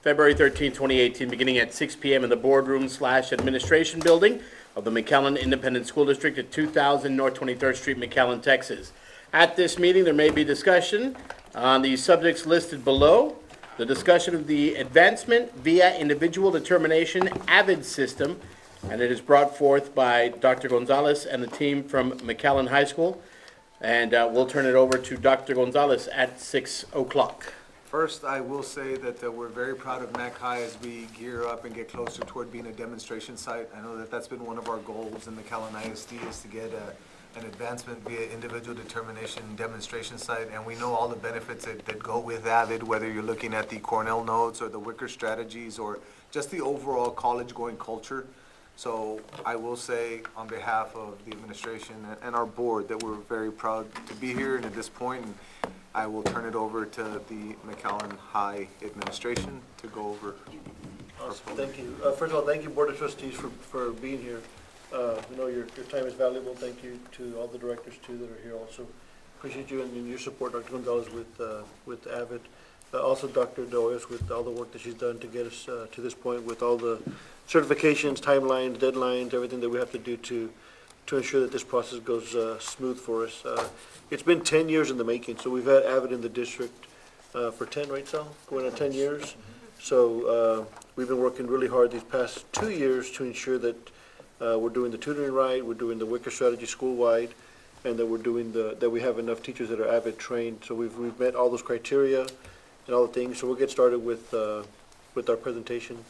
February 13, 2018, beginning at 6 p.m. in the boardroom/administration building of the McAllen Independent School District at 2000 North 23rd Street, McAllen, Texas. At this meeting, there may be discussion on the subjects listed below. The discussion of the advancement via individual determination AVID system, and it is brought forth by Dr. Gonzalez and the team from McAllen High School. And we'll turn it over to Dr. Gonzalez at 6 o'clock. First, I will say that we're very proud of Mac High as we gear up and get closer toward being a demonstration site. I know that that's been one of our goals in McAllen ISD is to get an advancement via individual determination demonstration site, and we know all the benefits that go with AVID, whether you're looking at the Cornell notes or the Wicker strategies or just the overall college-going culture. So I will say on behalf of the administration and our board that we're very proud to be here, and at this point, I will turn it over to the McAllen High administration to go over. Awesome. Thank you. First of all, thank you, Board of Trustees, for being here. We know your time is valuable. Thank you to all the directors, too, that are here also. Appreciate you and your support, Dr. Gonzalez, with AVID. Also, Dr. Doyos, with all the work that she's done to get us to this point, with all the certifications, timelines, deadlines, everything that we have to do to ensure that this process goes smooth for us. It's been 10 years in the making, so we've had AVID in the district for 10, right, Sal? Going on 10 years. So we've been working really hard these past 2 years to ensure that we're doing the tutoring right, we're doing the Wicker strategy school-wide, and that we're doing that we have enough teachers that are AVID trained. So we've met all those criteria and all the things. So we'll get started with our presentation.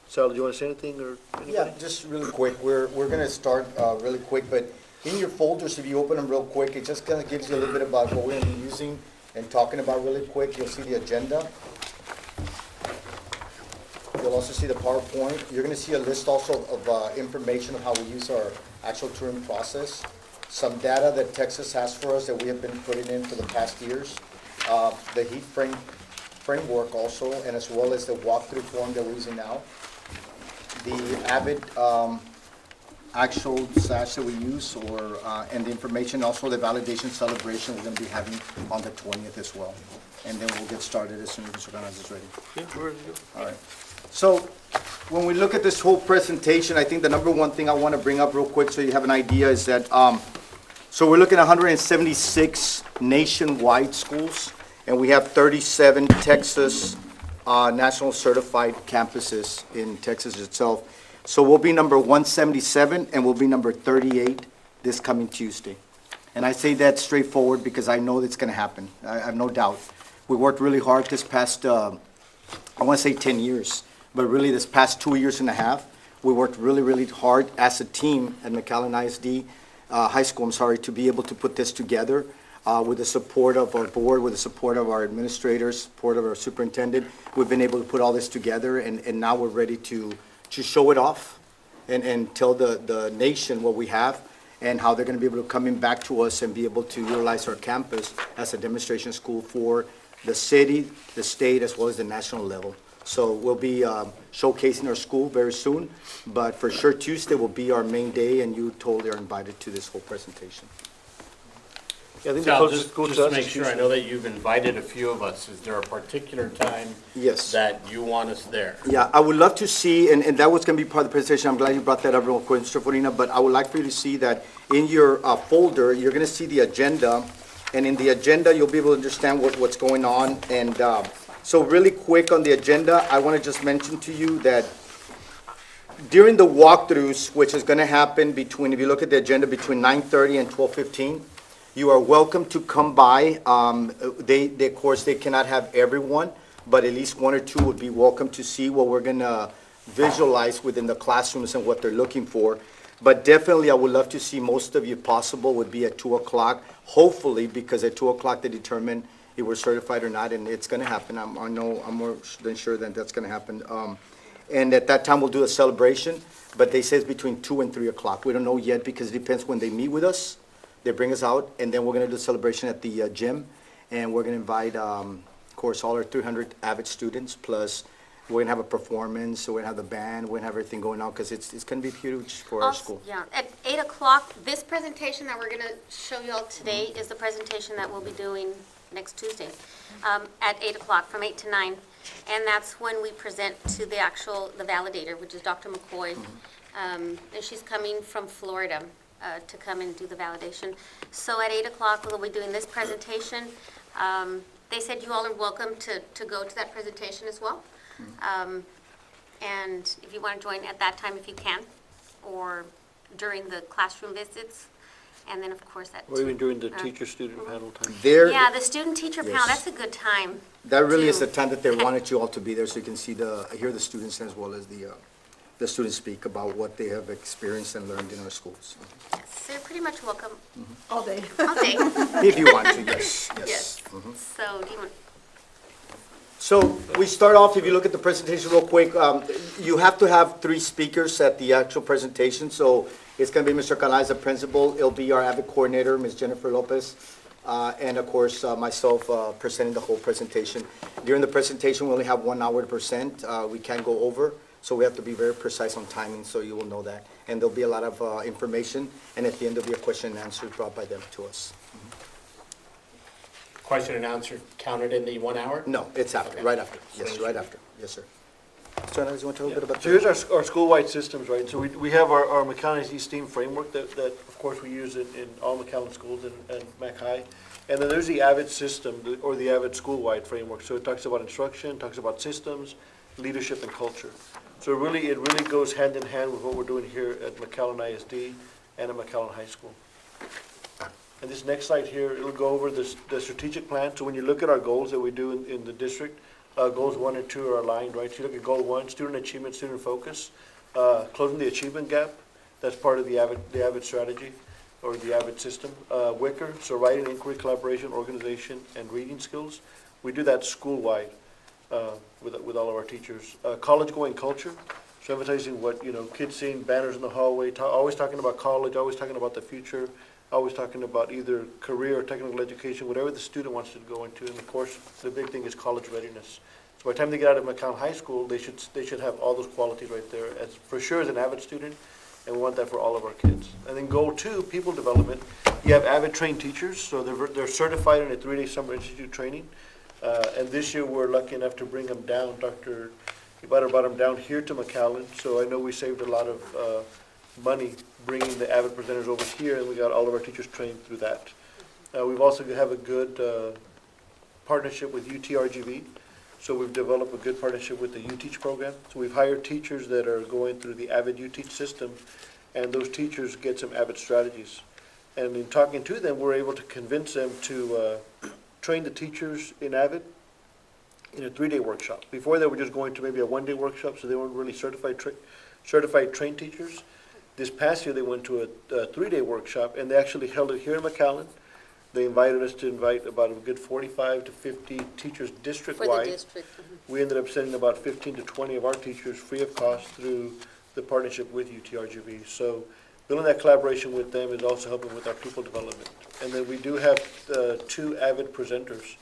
Sal, do you want to say anything or anybody? Yeah, just really quick. We're going to start really quick, but in your folders, if you open them real quick, it just kind of gives you a little bit about what we're going to be using and talking about really quick. You'll see the agenda. You'll also see the PowerPoint. You're going to see a list also of information of how we use our actual touring process. Some data that Texas has for us that we have been putting in for the past years. The heat framework also, and as well as the walkthrough form that we're using now. The AVID actual SASH that we use, and the information, also the validation celebration we're going to be having on the 20th as well. And then we'll get started as soon as Mr. Ganaz is ready. Yeah, we're ready to go. All right. So when we look at this whole presentation, I think the number one thing I want to bring up real quick so you have an idea is that, so we're looking at 176 nationwide schools, and we have 37 Texas national certified campuses in Texas itself. So we'll be number 177 and we'll be number 38 this coming Tuesday. And I say that straightforward because I know it's going to happen. I have no doubt. We worked really hard this past, I want to say 10 years, but really this past 2 years and a half, we worked really, really hard as a team at McAllen ISD High School, to be able to put this together. With the support of our board, with the support of our administrators, support of our superintendent, we've been able to put all this together, and now we're ready to show it off and tell the nation what we have and how they're going to be able to come in back to us and be able to utilize our campus as a demonstration school for the city, the state, as well as the national level. So we'll be showcasing our school very soon, but for sure Tuesday will be our main day, and you totally are invited to this whole presentation. Yeah, I think Sal, the just closest to to us make is sure, I Tuesday. know that you've invited a few of us. Is there a particular time Yes. that you want us there? Yeah, I would love to see, and that was going to be part of the presentation. I'm glad you brought that up real quick, Mr. Forina, but I would like for you to see that in your folder, you're going to see the agenda, and in the agenda, you'll be able to understand what's going on. And so really quick on the agenda, I want to just mention to you that during the walkthroughs, which is going to happen between, if you look at the agenda, between 9:30 and 12:15, you are welcome to come by. Of course, they cannot have everyone, but at least one or two would be welcome to see what we're going to visualize within the classrooms and what they're looking for. But definitely, I would love to see most of you, if possible, would be at 2 o'clock, hopefully, because at 2 o'clock they determine if we're certified or not, and it's going to happen. I'm more than sure that that's going to happen. And at that time, we'll do a celebration, but they say it's between 2 and 3 o'clock. We don't know yet because it depends when they meet with us. They bring us out, and then we're going to do a celebration at the gym, and we're going to invite, of course, all our 300 AVID students, plus We're gonna have a performance, so we're gonna have the band, we're gonna have everything going on, because it's gonna be huge for our Also- school. Yeah, at 8 o'clock, this presentation that we're going to show you all today is the presentation that we'll be doing next Tuesday at 8 o'clock, from 8 to 9. And that's when we present to the validator, which is Dr. McCoy. And she's coming from Florida to come and do the validation. So at 8 o'clock, we'll be doing this presentation. They said you all are welcome to go to that presentation as well. And if you want to join at that time, if you can, or during the classroom visits, and then, of course, that. Or even during the teacher-student panel time. There, Yeah, the student-teacher panel, Yes. that's a good time. that really is too. the time that they wanted you all to be there, so you can see hear the students as well as the students speak about what they have experienced and learned in our schools. Yes, so you're pretty much welcome All day. all day. If you want to, yes, Yes. yes. So, do you want, So we start off, if you look at the presentation real quick, you have to have 3 speakers at the actual presentation. So it's going to be Mr. Calais, the principal. It'll be our AVID coordinator, Ms. Jennifer Lopez, and of course, myself presenting the whole presentation. During the presentation, we only have 1 hour to present. We can't go over, so we have to be very precise on timing, so you will know that. And there'll be a lot of information, and at the end, there'll be a question and answer brought by them to us. Question and answer counted in the 1 hour? No, it's after, Okay. right after. Yes, right after. Yes, sir. Mr. Hernandez, you want to tell a bit about? So here's our school-wide systems, right? So we have our McAllen ISD STEAM framework that of course, we use in all McAllen schools and Mac High. And then there's the AVID system, or the AVID school-wide framework. So it talks about instruction, talks about systems, leadership, and culture. So it really goes hand in hand with what we're doing here at McAllen ISD and at McAllen High School. And this next slide here, it'll go over the strategic plan. So when you look at our goals that we do in the district, goals 1 and 2 are aligned, right? So you look at goal 1, student achievement, student focus, closing the achievement gap. That's part of the AVID strategy, or the AVID system. WICR, so writing, inquiry, collaboration, organization, and reading skills. We do that school-wide with all of our teachers. College-going culture, so emphasizing what, kids seeing banners in the hallway, always talking about college, always talking about the future, always talking about either career or technical education, whatever the student wants to go into. And of course, the big thing is college readiness. So by the time they get out of McAllen High School, they should have all those qualities right there, as for sure as an AVID student, and we want that for all of our kids. And then goal 2, people development. You have AVID trained teachers, so they're certified in a 3-day summer institute training. And this year, we're lucky enough to bring them down. Dr. Ibarra brought them down here to McAllen, so I know we saved a lot of money bringing the AVID presenters over here, and we got all of our teachers trained through that. We've also have a good partnership with UTRGV, so we've developed a good partnership with the UTeach program. So we've hired teachers that are going through the AVID UTeach system, and those teachers get some AVID strategies. And in talking to them, we're able to convince them to train the teachers in AVID in a 3-day workshop. Before they were just going to maybe a 1-day workshop, so they weren't really certified trained teachers. This past year, they went to a 3-day workshop, and they actually held it here in McAllen. They invited us to invite about a good 45 to 50 teachers for the district-wide. district? We ended up sending about 15 to 20 of our teachers free of cost through the partnership with UTRGV. So building that collaboration with them is also helping with our people development. And then we do have 2 AVID presenters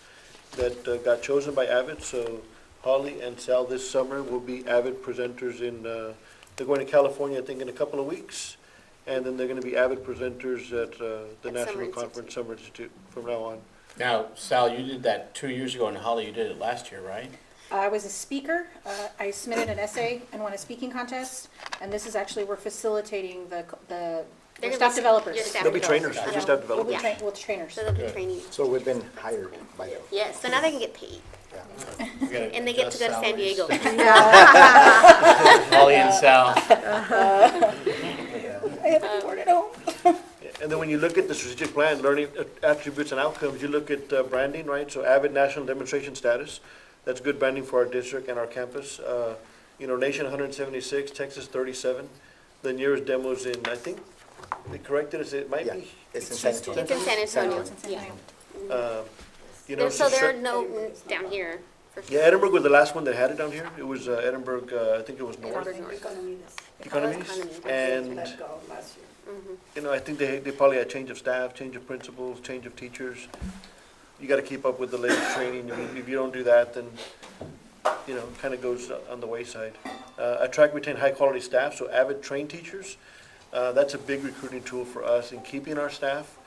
that got chosen by AVID. So Holly and Sal this summer will be AVID presenters they're going to California, I think, in a couple of weeks. And then they're going to be AVID presenters at the National Conference Summer Institute from now on. Now, Sal, you did that 2 years ago, and Holly, you did it last year, right? I was a speaker. I submitted an essay and won a speaking contest. And this is actually, we're facilitating They're we're gonna staff be- developers. your staff They'll be developers. trainers, they Yeah. just have We'll be developers. with trainers. So they'll be Good. training. So we've been hired by them. Yes, so now they can get paid, You gotta and they get to go to adjust San Diego. salaries. Holly and Sal. I have to report at home. And then when you look at the strategic plan, learning attributes and outcomes, you look at branding, right? So AVID national demonstration status, that's good branding for our district and our campus. Nation 176, Texas 37. The nearest demos in, I think, they corrected us, it might Yeah, be. it's in San Antonio. It's in San Antonio, San yeah. Antonio. So there are no down here, for sure. Yeah, Edinburgh was the last one that had it down here. It was Edinburgh, I think it was north. Edinburgh North. Economies. Economies. And, I think they probably had change of staff, change of principals, change of teachers. You gotta keep up with the latest training. I mean, if you don't do that, then kind of goes on the wayside. Attract, retain high-quality staff, so AVID trained teachers. That's a big recruiting tool for us in keeping our staff,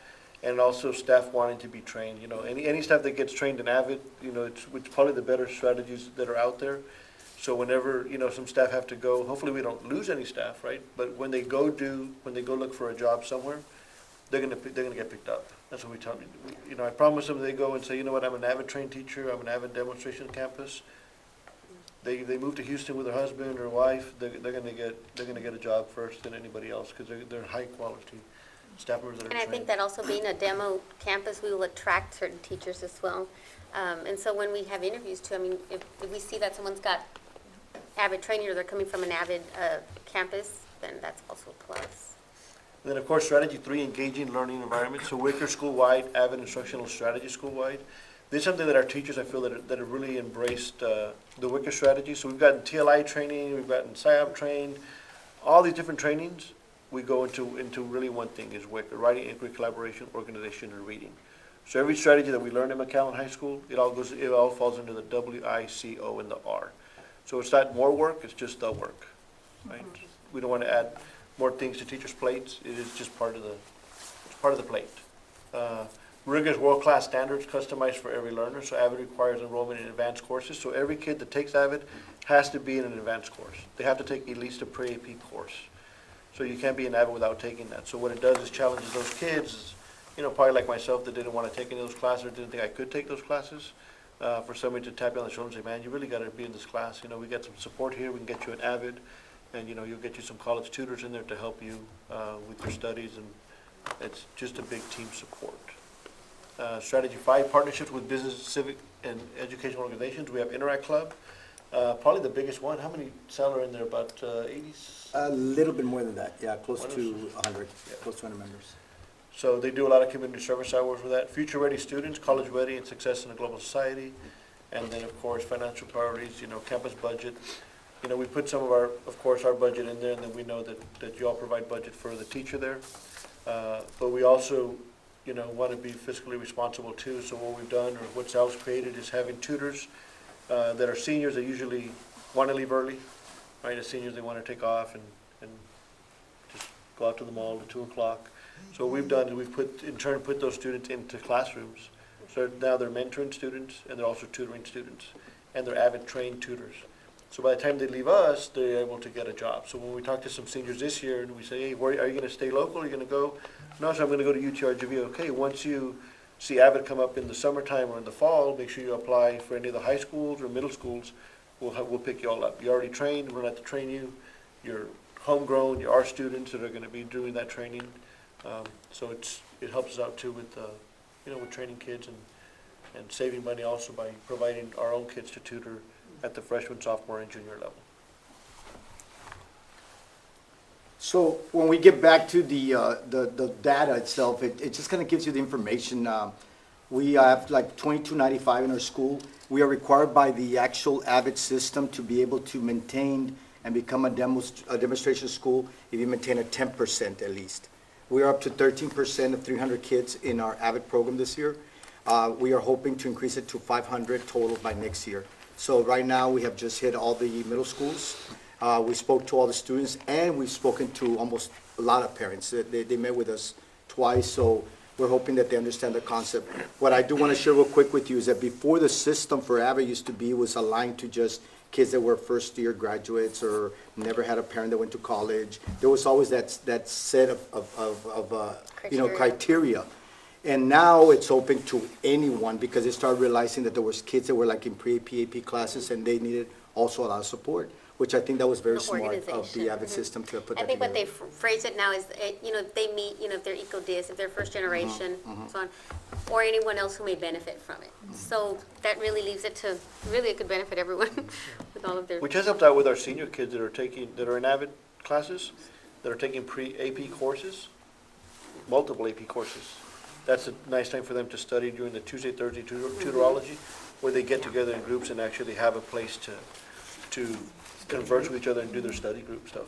and also staff wanting to be trained. Any staff that gets trained in AVID, it's probably the better strategies that are out there. So whenever, some staff have to go, hopefully we don't lose any staff, right? But when they go look for a job somewhere, they're gonna get picked up. That's what we tell them. I promise them, they go and say, you know what, I'm an AVID trained teacher, I'm an AVID demonstration campus. They move to Houston with their husband or wife, they're gonna get a job first than anybody else, because they're high quality staff members that are And I trained. think that also being a demo campus, we will attract certain teachers as well. And so when we have interviews too, I mean, if we see that someone's got AVID training or they're coming from an AVID campus, then that's also a plus. And then, of course, strategy 3, engaging learning environment. So Wicker school-wide, AVID instructional strategy school-wide. This is something that our teachers, I feel, that have really embraced the Wicker strategy. So we've gotten TLI training, we've gotten SIOP trained, all these different trainings. We go into really one thing is Wicker, writing, inquiry, collaboration, organization, and reading. So every strategy that we learned in McAllen High School, it all falls under the WICO and the R. So it's not more work, it's just the work, right? We don't want to add more things to teachers' plates. It is just part of the plate. Rigorous world-class standards customized for every learner. So AVID requires enrollment in advanced courses. So every kid that takes AVID has to be in an advanced course. They have to take at least a pre-AP course. So you can't be an AVID without taking that. So what it does is challenges those kids, probably like myself, that didn't want to take any of those classes or didn't think I could take those classes. For somebody to tap you on the shoulder and say, man, you really got to be in this class. We got some support here. We can get you an AVID. And, you'll get you some college tutors in there to help you with your studies. And it's just a big team support. Strategy 5, partnerships with business, civic, and educational organizations. We have Interact Club, probably the biggest one. How many Sal are in there? About 80? A little bit more than that, yeah, close What to is- 100, Yeah. close to 100 members. So they do a lot of community service hours with that. Future-ready students, college-ready, and success in a global society. And then, of course, financial priorities, campus budget. We put some of our budget in there, and then we know that you all provide budget for the teacher there. But we also, want to be fiscally responsible too. So what we've done, or what Sal's created, is having tutors that are seniors that usually want to leave early, right? As seniors, they want to take off and just go out to the mall at 2 o'clock. So what we've done is we've put those students into classrooms. So now they're mentoring students, and they're also tutoring students, and they're AVID trained tutors. So by the time they leave us, they're able to get a job. So when we talk to some seniors this year, and we say, hey, are you going to stay local? Are you going to go? No, so I'm going to go to UTRGV. Okay, once you see AVID come up in the summertime or in the fall, make sure you apply for any of the high schools or middle schools. We'll pick you all up. You're already trained. We're going to have to train you. You're homegrown. You're our students that are going to be doing that training. So it helps us out too with with training kids and saving money also by providing our own kids to tutor at the freshman, sophomore, and junior level. So when we get back to the data itself, it just kind of gives you the information. We have like 2295 in our school. We are required by the actual AVID system to be able to maintain and become a demonstration school if you maintain a 10% at least. We are up to 13% of 300 kids in our AVID program this year. We are hoping to increase it to 500 total by next year. So right now, we have just hit all the middle schools. We spoke to all the students, and we've spoken to almost a lot of parents. They met with us twice, so we're hoping that they understand the concept. What I do want to share real quick with you is that before the system for AVID used to be was aligned to just kids that were first-year graduates or never had a parent that went to college. There was always that set of criteria. And now it's open to anyone because they started realizing that there was kids that were like in pre-AP, AP classes, and they needed also a lot of support, which I think that was very smart of the Organization. AVID system to have put I that think what together. they phrase it now is, if they meet, if they're eco-dis, if they're first generation, so on, or anyone else who may benefit from it. So that really leaves it to, really it could benefit everyone with all of their. Which has helped out with our senior kids that are in AVID classes, that are taking pre-AP courses, multiple AP courses. That's a nice time for them to study during the Tuesday, Thursday tutorology, where they get together in groups and actually have a place to converse with each other and do their study group stuff.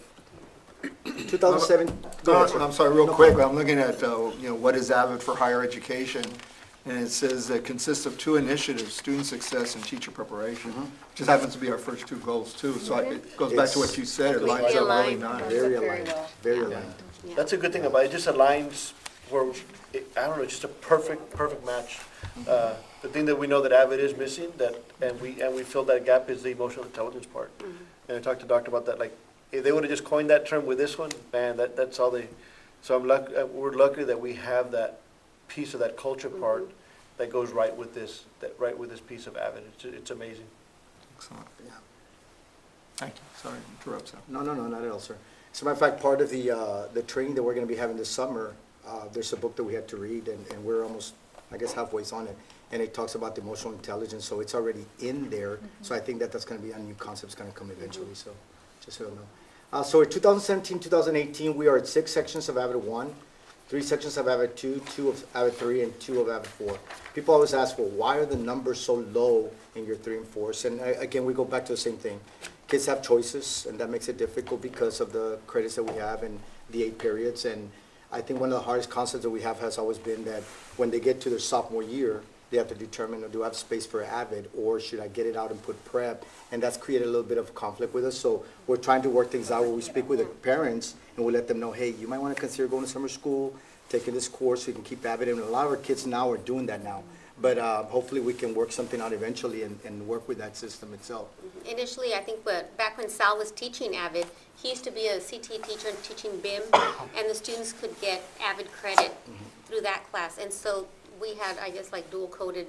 2007, go ahead, sir. I'm sorry, real quick, I'm looking at, what is AVID for higher education? and it says that consists of 2 initiatives, student success and teacher preparation. Just happens to be our first 2 goals too, so it goes back to what you said, it lines up really aligned. nice. Very Very aligned, well. very aligned. That's a good thing about it, it just aligns where, I don't know, just a perfect match. The thing that we know that AVID is missing, and we feel that gap is the emotional intelligence part. And I talked to Doctor about that, like, if they would've just coined that term with this one, man, that's all they, so we're lucky that we have that piece of that culture part that goes right with this piece of AVID. It's amazing. Excellent. Thank you, sorry to interrupt, Sal. No, not at all, sir. As a matter of fact, part of the training that we're gonna be having this summer, there's a book that we had to read, and we're almost, I guess, halfway on it, and it talks about the emotional intelligence, so it's already in there, so I think that's gonna be a new concept's gonna come eventually, so, just so you know. So in 2017, 2018, we are at 6 sections of AVID 1, 3 sections of AVID 2, 2 of AVID 3, and 2 of AVID 4. People always ask, well, why are the numbers so low in your 3 and 4s? And again, we go back to the same thing. Kids have choices, and that makes it difficult because of the credits that we have and the 8 periods. And I think one of the hardest concepts that we have has always been that when they get to their sophomore year, they have to determine, do I have space for AVID, or should I get it out and put prep? And that's created a little bit of conflict with us. So we're trying to work things out where we speak with the parents and we let them know, hey, you might want to consider going to summer school, taking this course so you can keep AVID. And a lot of our kids now are doing that now. But hopefully we can work something out eventually and work with that system itself. Initially, I think back when Sal was teaching AVID, he used to be a CT teacher and teaching BIM, and the students could get AVID credit through that class. And so we had, I guess, like dual-coded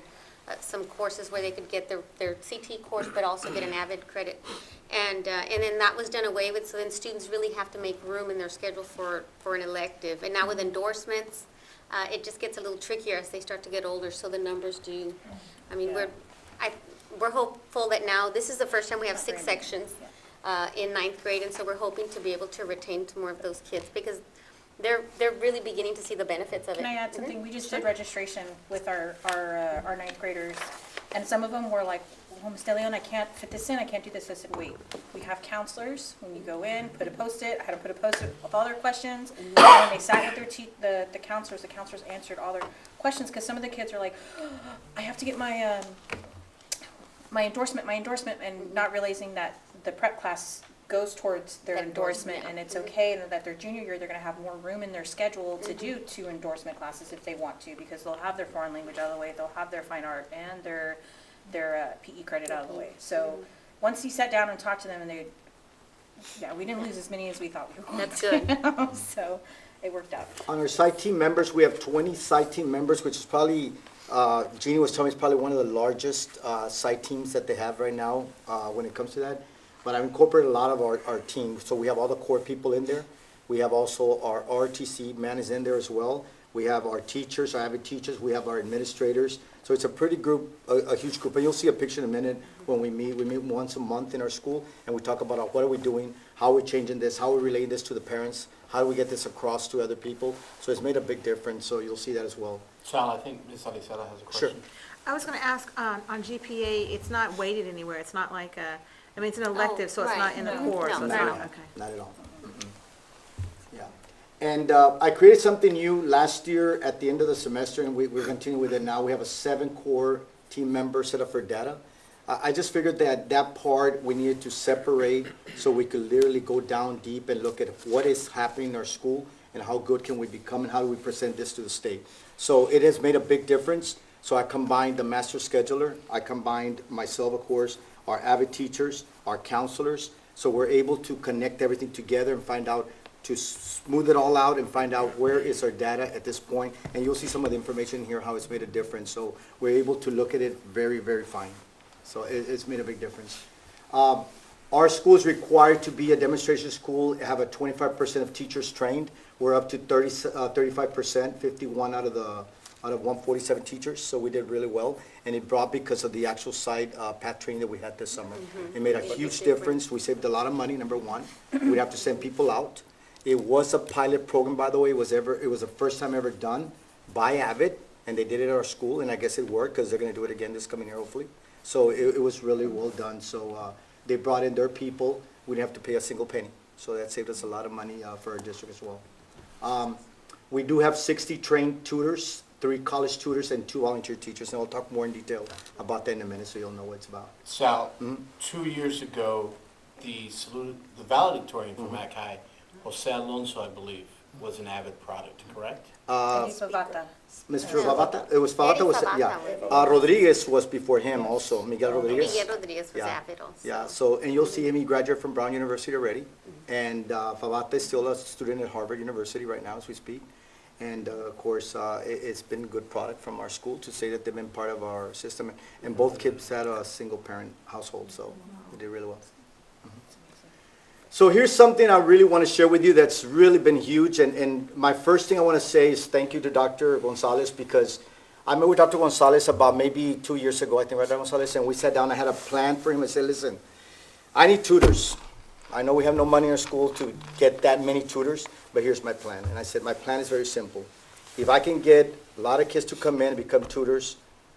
some courses where they could get their CT course, but also get an AVID credit. And then that was done away with, so then students really have to make room in their schedule for an elective. And now with endorsements, it just gets a little trickier as they start to get older, so the numbers do, I mean, we're hopeful that now, this is the first time we have 6 sections in 9th grade, and so we're hoping to be able to retain more of those kids, because they're really beginning to see the benefits of it. Can I add something? We just did registration with our 9th graders, and some of them were like, well, Ms. De Leon, I can't fit this in, I can't do this. I said, wait, we have counselors. When you go in, put a Post-it. I had to put a Post-it with all their questions. And when they sat with the counselors answered all their questions, because some of the kids are like, oh, I have to get my endorsement, and not realizing that the prep class goes towards their That endorsement, endorsement, and it's okay, and that their junior year, they're gonna have more room in their schedule to do 2 endorsement classes if they want to, because they'll have their foreign language out of the way, they'll have their fine art and their PE credit out of the way. So, once he sat down and talked to them, and we didn't lose as many as we thought we were going That's to. good. So, it worked out. On our site team members, we have 20 site team members, which is probably, Jeannie was telling me, it's probably one of the largest site teams that they have right now when it comes to that. But I've incorporated a lot of our team, so we have all the core people in there. We have also our RTC man is in there as well. We have our teachers, our AVID teachers, we have our administrators. So it's a pretty group, a huge group. And you'll see a picture in a minute when we meet. We meet once a month in our school, and we talk about what are we doing, how are we changing this, how are we relaying this to the parents, how do we get this across to other people. So it's made a big difference, so you'll see that as well. Sal, I think Ms. Alicela has a Sure. question. I was going to ask, on GPA, it's not weighted anywhere, it's not like I mean, it's an elective, so it's not right. in the No. core, No. so it's Not at not, all. okay. Not at all. Yeah. And I created something new last year at the end of the semester, and we're continuing with it now. We have a 7 core team member set up for data. I just figured that part we needed to separate so we could literally go down deep and look at what is happening in our school and how good can we become and how do we present this to the state. So it has made a big difference. So I combined the master scheduler, I combined myself, of course, our AVID teachers, our counselors, so we're able to connect everything together and find out, to smooth it all out and find out where is our data at this point. And you'll see some of the information here, how it's made a difference. So we're able to look at it very, very fine. So it's made a big difference. Our school is required to be a demonstration school, have a 25% of teachers trained. We're up to 35%, 51 out of 147 teachers, so we did really well. And it brought because of the actual site path training that we had this summer. It made a huge difference. We saved a lot of money, number one. We'd have to send people out. It was a pilot program, by the way. It was the first time ever done by AVID, and they did it at our school, and I guess it worked because they're gonna do it again this coming year, hopefully. So it was really well done. So they brought in their people. We didn't have to pay a single penny. So that saved us a lot of money for our district as well. We do have 60 trained tutors, 3 college tutors and 2 volunteer teachers, and I'll talk more in detail about that in a minute, so you'll know what it's about. Sal, 2 years ago, the valedictorian from McAllen, Jose Alonso, I believe, was an AVID product, correct? Mr. No. Favata, it was Favata, Eddie was, Favata yeah. was. Rodriguez was before him also, Miguel Rodriguez. Miguel Rodriguez was Yeah. AVID also. Yeah, so, and you'll see him, he graduated from Brown University already, and Favata is still a student at Harvard University right now as we speak. And of course, it's been a good product from our school to say that they've been part of our system. And both kids had a single-parent household, so they did really well. So here's something I really want to share with you that's really been huge. And my first thing I want to say is thank you to Dr. Gonzalez, because I met with Dr. Gonzalez about maybe 2 years ago, I think, right, Dr. Gonzalez? And we sat down, I had a plan for him. I said, listen, I need tutors. I know we have no money in our school to get that many tutors, but here's my plan. And I said, my plan is very simple. If I can get a lot of kids to come in and become tutors,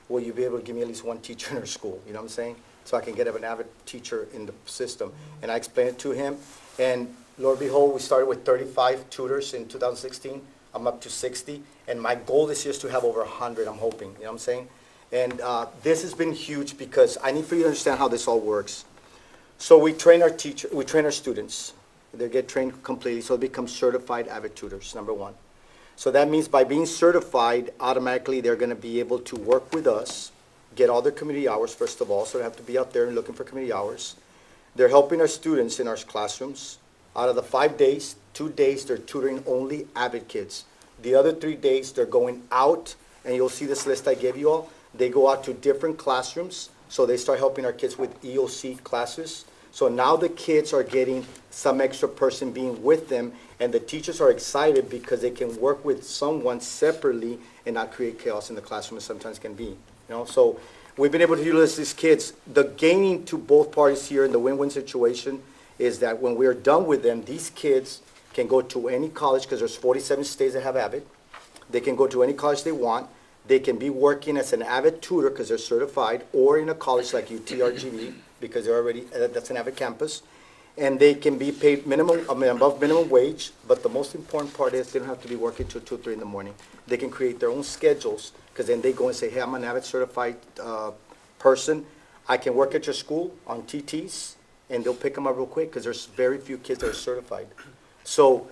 will you be able to give me at least one teacher in our school? You know what I'm saying? So I can get an AVID teacher in the system. And I explained it to him. And Lord behold, we started with 35 tutors in 2016. I'm up to 60. And my goal this year is to have over 100, I'm hoping. You know what I'm saying? And this has been huge because I need for you to understand how this all works. So we train our students. They get trained completely, so they become certified AVID tutors, number one. So that means by being certified, automatically they're going to be able to work with us, get all their community hours, first of all, so they have to be out there and looking for community hours. They're helping our students in our classrooms. Out of the 5 days, 2 days, they're tutoring only AVID kids. The other 3 days, they're going out, and you'll see this list I gave you all. They go out to different classrooms, so they start helping our kids with EOC classes. So now the kids are getting some extra person being with them, and the teachers are excited because they can work with someone separately and not create chaos in the classroom as sometimes can be. You know, so we've been able to utilize these kids. The gaining to both parties here in the win-win situation is that when we are done with them, these kids can go to any college, because there's 47 states that have AVID. They can go to any college they want. They can be working as an AVID tutor because they're certified, or in a college like UTRGV, because they're already, that's an AVID campus. And they can be paid above minimum wage, but the most important part is they don't have to be working till 2, 3 in the morning. They can create their own schedules, because then they go and say, hey, I'm an AVID certified person. I can work at your school on TTs, and they'll pick them up real quick, because there's very few kids that are certified. So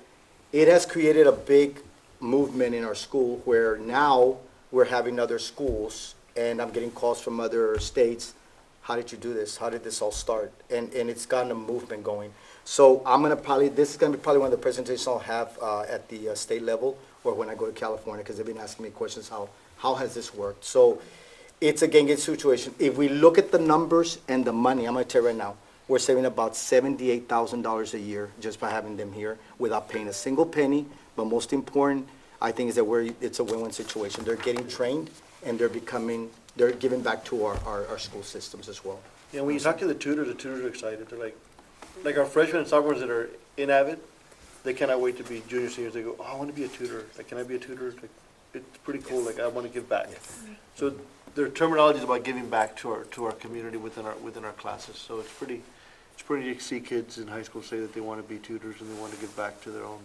it has created a big movement in our school where now we're having other schools, and I'm getting calls from other states. How did you do this? How did this all start? And it's gotten a movement going. So I'm going to probably, this is going to be probably one of the presentations I'll have at the state level, or when I go to California, because they've been asking me questions, how has this worked? So it's a gang situation. If we look at the numbers and the money, I'm going to tell you right now, we're saving about $78,000 a year just by having them here without paying a single penny. But most important, I think, is that it's a win-win situation. They're getting trained, and they're giving back to our school systems as well. Yeah, when you talk to the tutors are excited. They're like our freshmen and sophomores that are in AVID, they cannot wait to be junior, seniors. They go, oh, I want to be a tutor. Like, can I be a tutor? Like, it's pretty cool. Like, I want to give back. So their terminology is about giving back to our community within our classes. So it's pretty to see kids in high school say that they want to be tutors and they want to give back to their own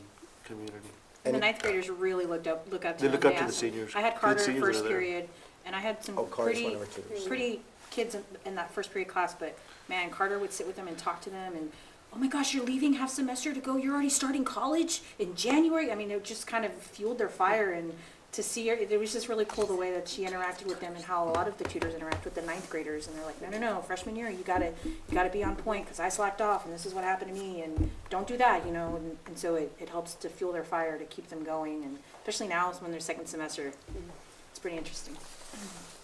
community. And the ninth graders really look up to them. They look up to the asked- seniors. I had The Carter seniors that first are there. period, and I had some Oh, Carter's one of our tutors. pretty kids in that first period class, but man, Carter would sit with them and talk to them, and oh my gosh, you're leaving half semester to go, you're already starting college in January. I mean, it just kind of fueled their fire, and to see her, it was just really cool the way that she interacted with them and how a lot of the tutors interact with the ninth graders, and they're like, no, freshman year, you gotta be on point, because I slacked off, and this is what happened to me, and don't do that, you know, and so it helps to fuel their fire, to keep them going, and especially now when they're second semester, it's pretty interesting.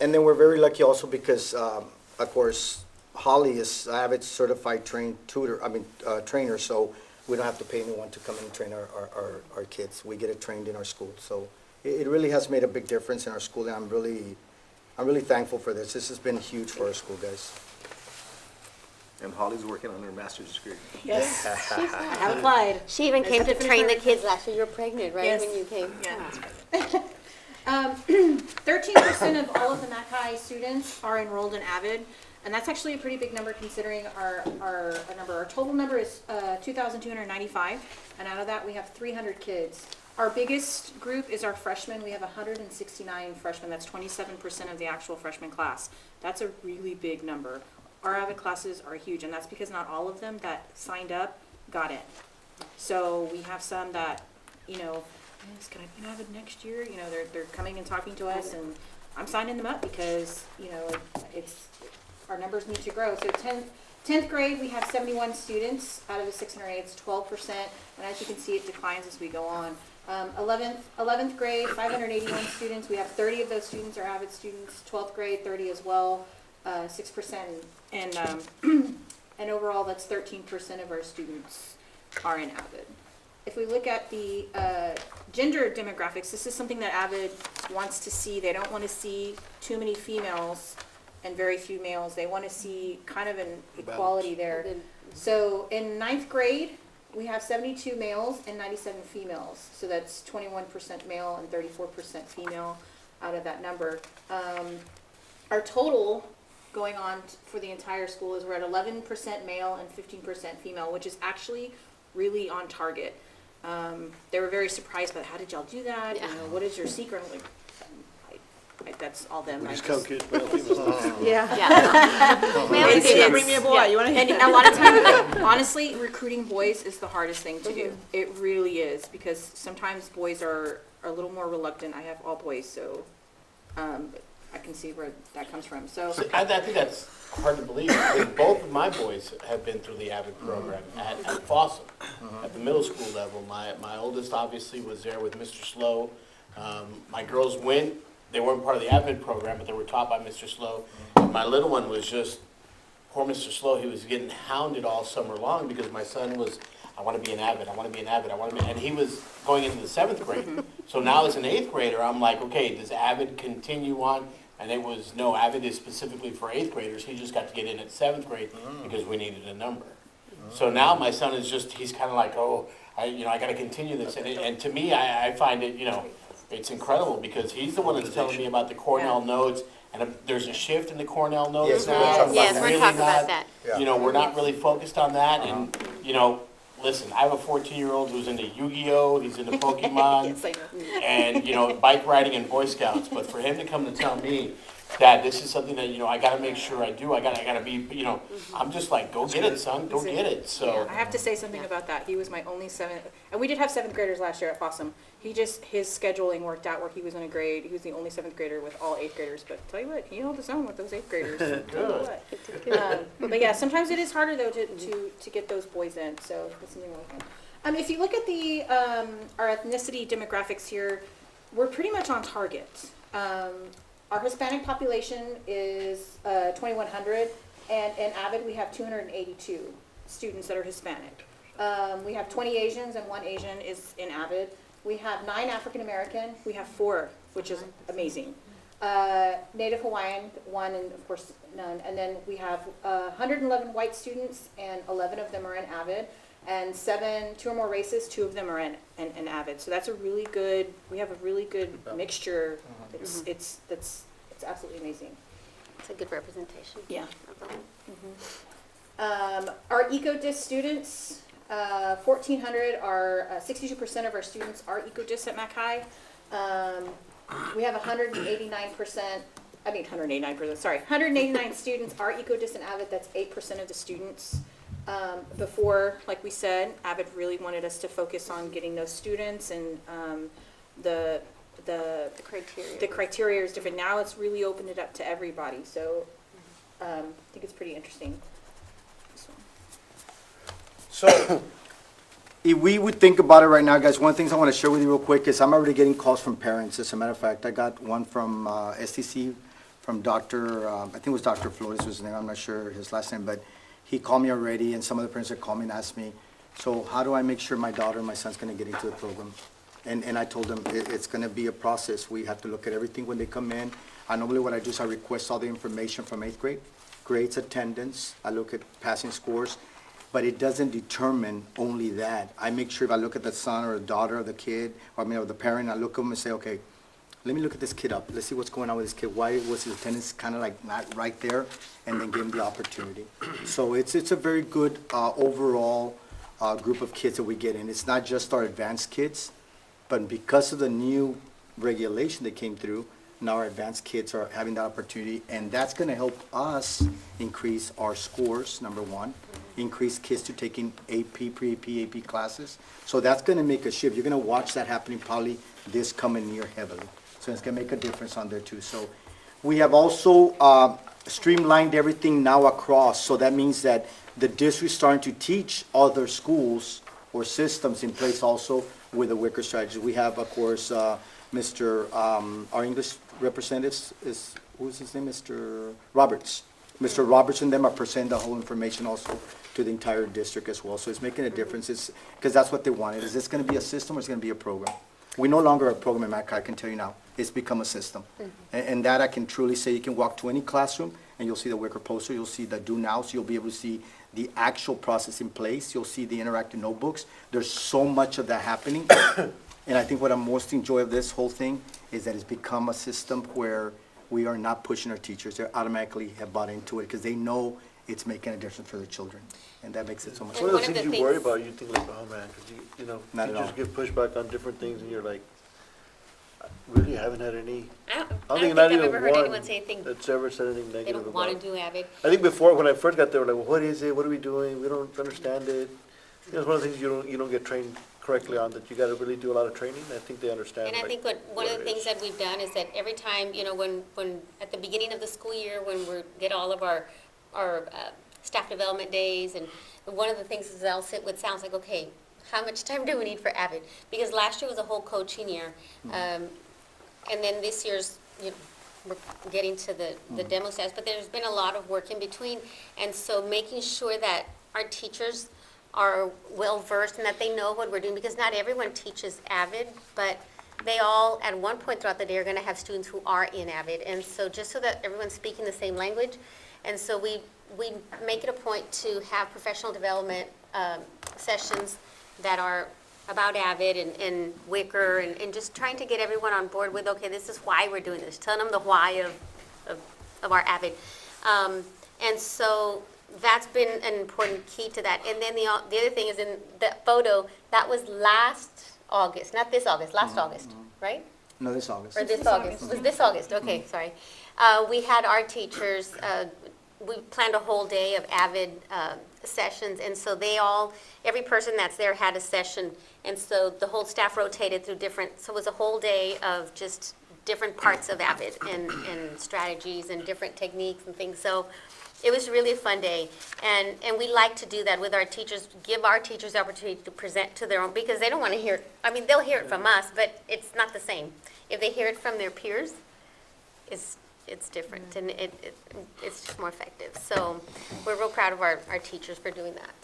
And then we're very lucky also because, of course, Holly is AVID certified trainer, so we don't have to pay anyone to come and train our kids. We get it trained in our school. So it really has made a big difference in our school, and I'm really thankful for this. This has been huge for our school, guys. And Holly's working on her master's degree. Yes, I have applied. She even came to Accepted train the for- kids last year. You're pregnant, right, Yes. when you came? Yeah. 13% of all of the McAllen students are enrolled in AVID, and that's actually a pretty big number considering our number. Our total number is 2,295, and out of that we have 300 kids Our biggest group is our freshmen. We have 169 freshmen. That's 27% of the actual freshman class. That's a really big number. Our AVID classes are huge, and that's because not all of them that signed up got in. So we have some that, you know, "Miss, can I be an AVID next year?" You know, they're coming and talking to us, and I'm signing them up because, you know, it's, our numbers need to grow. So 10th grade, we have 71 students out of the 608, it's 12%, and as you can see, it declines as we go on. 11th grade, 581 students, we have 30 of those students are AVID students. 12th grade, 30 as well, 6%, and and overall, that's 13% of our students are in AVID. If we look at the gender demographics, this is something that AVID wants to see. They don't want to see too many females and very few males. They want to see kind of an equality there. So in 9th grade, we have 72 males and 97 females. So that's 21% male and 34% female out of that number. Our total going on for the entire school is we're at 11% male and 15% female, which is actually really on target. They were very surprised by how did y'all do that? Yeah. You know, what is your secret? I'm like, that's all them. We I just count kids, male, female. Yeah. Yeah. Male and It's- female. Bring me a boy, you wanna? And a lot of times, honestly, recruiting boys is the hardest thing to do. It really is, because sometimes boys are a little more reluctant. I have all boys, so I can see where that comes from. So, I think that's hard to believe, because both of my boys have been through the AVID program at Fossum, at the middle school level. My oldest obviously was there with Mr. Slow. My girls went, they weren't part of the AVID program, but they were taught by Mr. Slow. My little one was just, poor Mr. Slow, he was getting hounded all summer long because my son was, I want to be an AVID, I want to be an AVID, I want to be, and he was going into the 7th grade. So now as an 8th grader, I'm like, okay, does AVID continue on? And it was, no, AVID is specifically for 8th graders. He just got to get in at 7th grade because we needed a number. So now my son is just, he's kind of like, oh, I got to continue this. And to me, I find it, it's incredible because he's the one that's telling me about the Cornell notes. And there's a shift in the Cornell notes Yes, now. Yes, we're Really talking about not- that. We're not really focused on that. And, listen, I have a 14-year-old who's into Yu-Gi-Oh, he's into Pokemon. yes, I know. And, bike riding and Boy Scouts, but for him to come to tell me that this is something that, I gotta make sure I do, I gotta be, I'm just like, go get it, son, go get it, so. I have to say something about that. He was my only 7th, and we did have 7th graders last year at Fossum. His scheduling worked out where he was in a grade. He was the only 7th grader with all 8th graders, but tell you what, he held his own with those 8th graders. Tell you what. But yeah, sometimes it is harder though to get those boys in, so that's something we're working on. If you look at the, our ethnicity demographics here, we're pretty much on target. Our Hispanic population is 2,100, and in AVID we have 282 students that are Hispanic. We have 20 Asians and 1 Asian is in AVID. We have 9 African American, we have 4, which is amazing. Native Hawaiian, 1, and of course none. And then we have 111 white students, and 11 of them are in AVID. And 2 or more races, 2 of them are in AVID. So that's a really good, we have a really good mixture. It's absolutely amazing. It's a good representation. Yeah. of them. Our EcoDis students, 1,400 are, 62% of our students are EcoDis at Mac High. We have 189 students are EcoDis and AVID, that's 8% of the students. Before, like we said, AVID really wanted us to focus on getting those students, and the criteria is different. Now it's really opened it up to everybody, so I think it's pretty interesting. This one. So, if we would think about it right now, guys, one of the things I want to share with you real quick is I'm already getting calls from parents. As a matter of fact, I got one from STC, from Dr., I think it was Dr. Flores was his name, I'm not sure his last name, but he called me already, and some of the parents that called me and asked me, so how do I make sure my daughter and my son's going to get into the program? And I told them it's going to be a process. We have to look at everything when they come in. Normally what I do is I request all the information from 8th grade, grades, attendance. I look at passing scores, but it doesn't determine only that. I make sure if I look at the son or the daughter of the kid, or the parent, I look at them and say, okay, let me look at this kid up. Let's see what's going on with this kid. Why was his attendance kind of like not right there? And then give him the opportunity. So it's a very good overall group of kids that we get in. It's not just our advanced kids. But because of the new regulation that came through, now our advanced kids are having that opportunity, and that's gonna help us increase our scores, number one, increase kids to taking AP, pre-AP, AP classes. So that's gonna make a shift. You're gonna watch that happening probably this coming year heavily. So it's gonna make a difference on there too. So we have also streamlined everything now across. So that means that the district's starting to teach other schools or systems in place also with the Wicker strategy. We have, of course, Mr., our English representative is, who's his name, Mr. Roberts. Mr. Roberts and them are presenting the whole information also to the entire district as well. So it's making a difference. It's, because that's what they wanted. Is this gonna be a system or is it gonna be a program? We no longer a program in McAllen, I can tell you now. It's become a system. And that I can truly say, you can walk to any classroom and you'll see the Wicker poster, you'll see the do nows, you'll be able to see the actual process in place, you'll see the interactive notebooks. There's so much of that happening. And I think what I'm most enjoy of this whole thing is that it's become a system where we are not pushing our teachers. They automatically have bought into it because they know it's making a difference for their children. And that makes it so much One One of of the the things you worry things- about, you think like, oh man, because you know, Not at teachers all. give pushback on different things and you're like, I really haven't had any, I don't I don't think think not I've even ever heard one anyone say anything, that's ever said anything they negative don't want about to it. do AVID. I think before, when I first got there, like, well, what is it? What are we doing? We don't understand it. You know, it's one of the things you don't get trained correctly on, that you gotta really do a lot of training. I think they understand. And I like, think one of the it things is. that we've done is that every time, you know, when, at the beginning of the school year, when we get all of our staff development days, and one of the things is I'll sit with, sounds like, okay, how much time do we need for AVID? Because last year was a whole coaching year. And then this year's, you know, we're getting to the demo stage, but there's been a lot of work in between. And so making sure that our teachers are well-versed and that they know what we're doing, because not everyone teaches AVID, but they all, at one point throughout the day, are gonna have students who are in AVID. And so just so that everyone's speaking the same language, and so we make it a point to have professional development sessions that are about AVID and Wicker, and just trying to get everyone on board with, okay, this is why we're doing this, telling them the why of our AVID. And so that's been an important key to that. And then the other thing is, in that photo, that was last August, not this August, last August, right? No, this August. Or this August, it was this August, okay, sorry. We had our teachers, we planned a whole day of AVID sessions, and so every person that's there had a session, and so the whole staff rotated through different, so it was a whole day of just different parts of AVID and strategies and different techniques and things, so it was really a fun day, and we like to do that with our teachers, give our teachers the opportunity to present to their own, because they don't want to hear, I mean, they'll hear it from us, but it's not the same. If they hear it from their peers, it's different, and it's just more effective. So we're real proud of our teachers for doing that.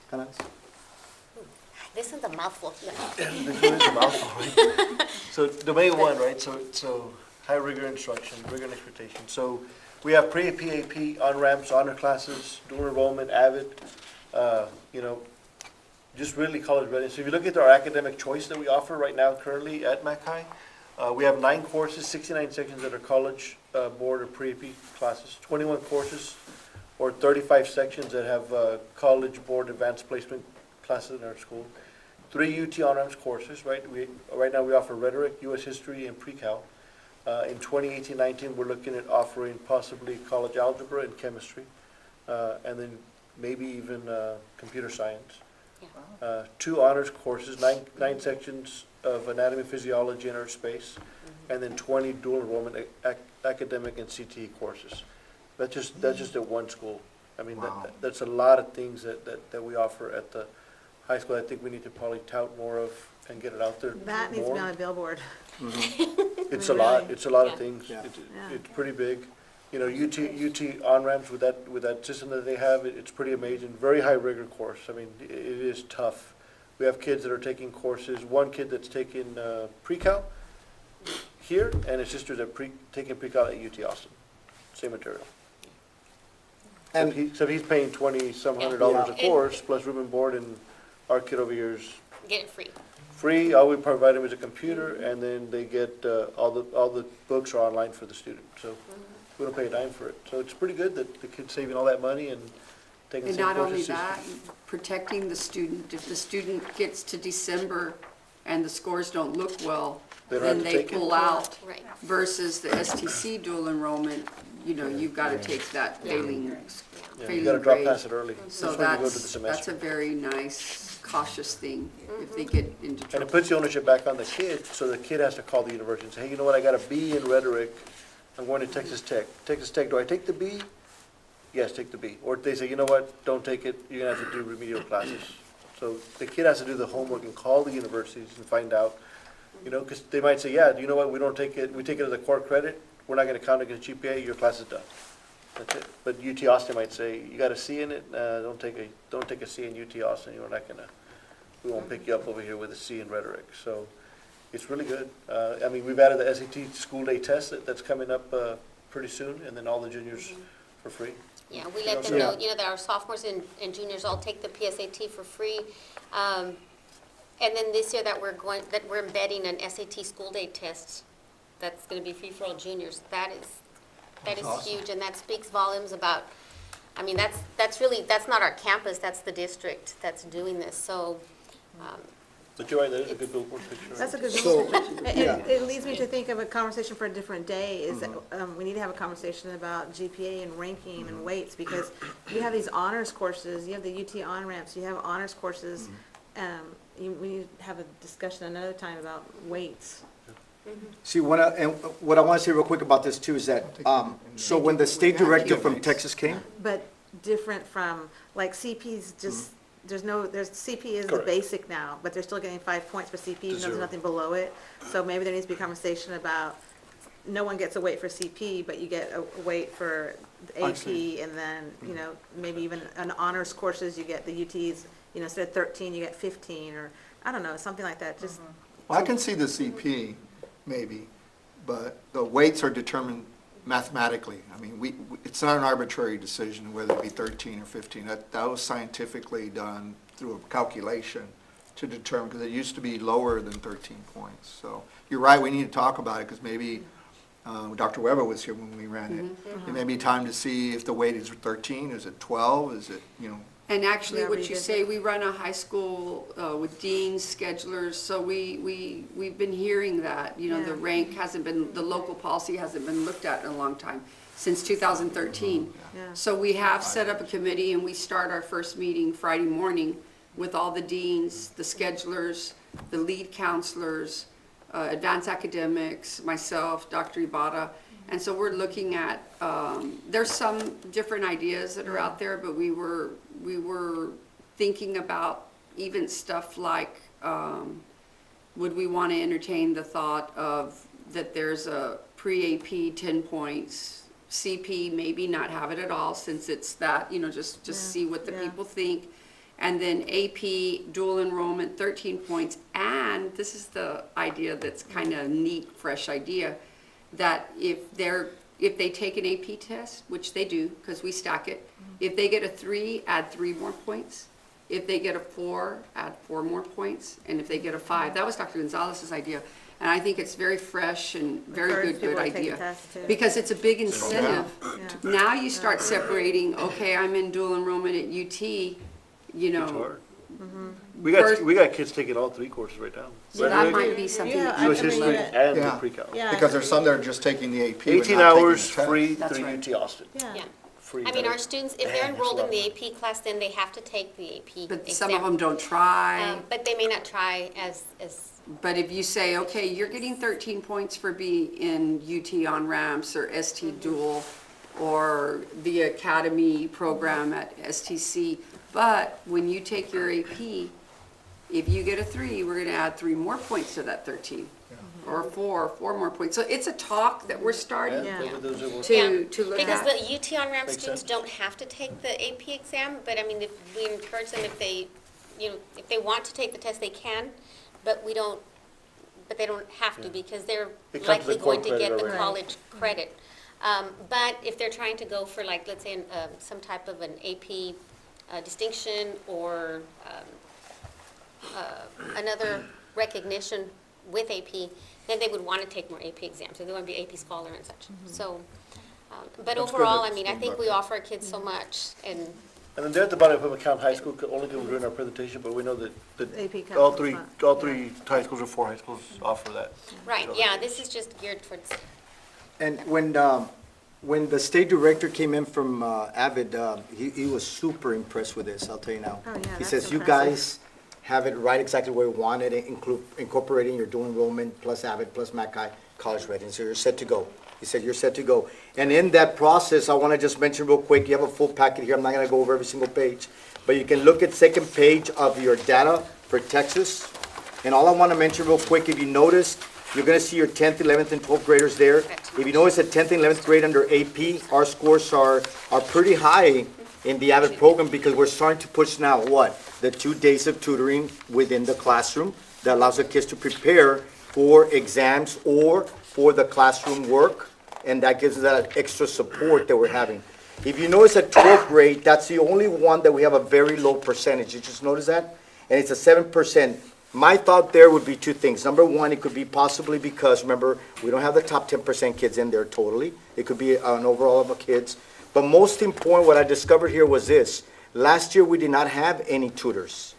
Can I ask? This is a mouthful. This is a mouthful. So domain one, right, so high rigor instruction, rigor and expectation. So we have pre-AP, AP, on-ramps, honor classes, dual enrollment, AVID, you know, just really college ready. So if you look at our academic choice that we offer right now currently at McHigh, we have 9 courses, 69 sections that are college board or pre-AP classes, 21 courses or 35 sections that have college board advanced placement classes in our school. 3 UT on-ramps courses, right? Right now we offer rhetoric, U.S. history, and pre-cal. In 2018-19, we're looking at offering possibly college algebra and chemistry, and then maybe even computer science. 2 honors courses, 9 sections of anatomy, physiology, and earth space, and then 20 dual enrollment academic and CTE courses. That's just at one school. I mean, Wow. that's a lot of things that we offer at the high school. I think we need to probably tout more of and get it out there That needs to be more. on a billboard. It's a lot, Really? it's a lot of Yeah. things. Yeah. It's pretty big. You know, UT on-ramps with that system that they have, it's pretty amazing. Very high rigor course. I mean, it is tough. We have kids that are taking courses, one kid that's taking pre-cal here, and his sisters that taking pre-cal at UT Austin. Same material. And So he's paying $20-some hundred Yeah. a course, plus room and board, and our kid over here is Get it free. free. All we provide them is a computer, and then they get, all the books are online for the student, so we don't pay a dime for it. So it's pretty good that the kid's saving all that money and taking the And same not only courses. that, protecting the student. If the student gets to December and the scores don't look well, They don't have then to they take it. pull out. Right. Versus the STC dual enrollment, you know, you've got to take that failing Yeah, you gotta drop grade. past it early. So That's when you go to the that's semester. a very nice cautious thing if they get into And it trouble. puts the ownership back on the kid, so the kid has to call the university and say, hey, you know what, I got a B in rhetoric, I'm going to Texas Tech. Texas Tech, do I take the B? Yes, take the B. Or they say, you know what, don't take it, you're gonna have to do remedial classes. So the kid has to do the homework and call the universities and find out, you know, because they might say, yeah, you know what, we don't take it, we take it as a core credit, we're not gonna count it against GPA, your class is done. That's it. But UT Austin might say, you got a C in it, don't take a C in UT Austin, you're not gonna, we won't pick you up over here with a C in rhetoric. So it's really good. I mean, we've added the SAT school day test that's coming up pretty soon, and then all the juniors for free. Yeah, we let them know, that our sophomores and juniors all take the PSAT for free. And then this year that we're embedding an SAT school day test that's gonna be free for all juniors. That is huge, and that speaks volumes about, I mean, that's not our campus, that's the district that's doing this, so, But you're right, that is a good billboard picture. That's a good, So, it leads me to think of a conversation for a different day, is that, we need to have a conversation about GPA and ranking and weights, because you have these honors courses, you have the UT on-ramps, you have honors courses, we need to have a discussion another time about weights. See, what I want to say real quick about this too is that, so when the state director from Texas came, But different from, like CP's just, there's CP is the Correct. basic now, but they're still getting 5 points for CP, even though there's nothing below it. So maybe there needs to be a conversation about, no one gets a weight for CP, but you get a weight for the I AP, see. and then, maybe even an honors courses, you get the UTs, instead of 13, you get 15, or, I don't know, something like that, just, Well, I can see the CP, maybe, but the weights are determined mathematically. I mean, it's not an arbitrary decision whether it be 13 or 15. That was scientifically done through a calculation to determine, because it used to be lower than 13 points. So you're right, we need to talk about it, because maybe Dr. Weber was here when we ran it. It may be time to see if the weight is 13, is it 12, is it, And actually, Yeah, what we you did say, we run a high school with deans, schedulers, so we've been hearing that, the Yeah. rank hasn't been, the local policy hasn't been looked at in a long time, since 2013. Yeah. So we have set up a committee, and we start our first meeting Friday morning with all the deans, the schedulers, the lead counselors, advanced academics, myself, Dr. Ibarra. And so we're looking at, there's some different ideas that are out there, but we were thinking about even stuff like, would we want to entertain the thought of that there's a pre-AP 10 points, CP maybe not have it at all, since it's that, just see what the Yeah. people think. And then AP dual enrollment, 13 points. And this is the idea that's kind of neat, fresh idea, that if they take an AP test, which they do, because we stack it, if they get a 3, add 3 more points. If they get a 4, add 4 more points. And if they get a 5, that was Dr. Gonzalez's idea. And I think it's very fresh and very Encourage good people to take the idea. test, too. Because it's a big incentive. Yeah. Now you start separating, okay, I'm in dual enrollment at UT, It's hard. We got kids taking all 3 courses right now. So that Rhetoric, might be something. Yeah, to I US mean, history, yeah. and the Yeah. pre-cal. Yeah. because there's some that are just taking the AP, but 18 not taking hours the test. free That's through right. UT Austin. yeah. Free. I mean, our students, if they're Man, enrolled that's in a the lot. AP class, then they have to take the AP exam. But some of them don't try. But they may not try as, But if you say, okay, you're getting 13 points for being in UT on ramps or ST dual or the academy program at STC, but when you take your AP, if you get a 3, we're gonna add 3 more points to that 13. Or 4 more points. So it's a talk that we're starting Yeah. Those are- yeah. to look Because at. the UT on-ramp Makes students sense. don't have to take the AP exam, but I mean, if we encourage them, if they want to take the test, they can, but they don't have to, because they're It comes likely to core going to credit get the already. college credit. But if they're trying to go for, like, let's say, some type of an AP distinction or another recognition with AP, then they would want to take more AP exams, so they want to be AP scholar and such. So, but That's good overall, that I mean, I it's think being we looked at. offer our kids so much, and And then there at the bottom, of McAllen High School, only because we're doing our presentation, but we know that AP comes all in three, front. all three high schools or four high schools offer that. Right, yeah, this is just geared towards, And when the state director came in from AVID, he was super impressed with this, I'll tell you now. Oh, yeah, He that's says, you impressive. guys have it right exactly where you wanted it, incorporating your dual enrollment plus AVID plus McAllen college readiness, so you're set to go. He said, you're set to go. And in that process, I want to just mention real quick, you have a full packet here, I'm not going to go over every single page, but you can look at second page of your data for Texas. And all I want to mention real quick, if you notice, you're going to see your 10th, 11th, and 12th graders there. If you notice at 10th and 11th grade under AP, our scores are pretty high in the AVID program because we're starting to push now what? The 2 days of tutoring within the classroom that allows the kids to prepare for exams or for the classroom work, and that gives us that extra support that we're having. If you notice at 12th grade, that's the only one that we have a very low percentage. You just notice that? And it's a 7%. My thought there would be two things. Number one, it could be possibly because, remember, we don't have the top 10% kids in there totally. It could be an overall of the kids. But most important, what I discovered here was this. Last year, we did not have any tutors.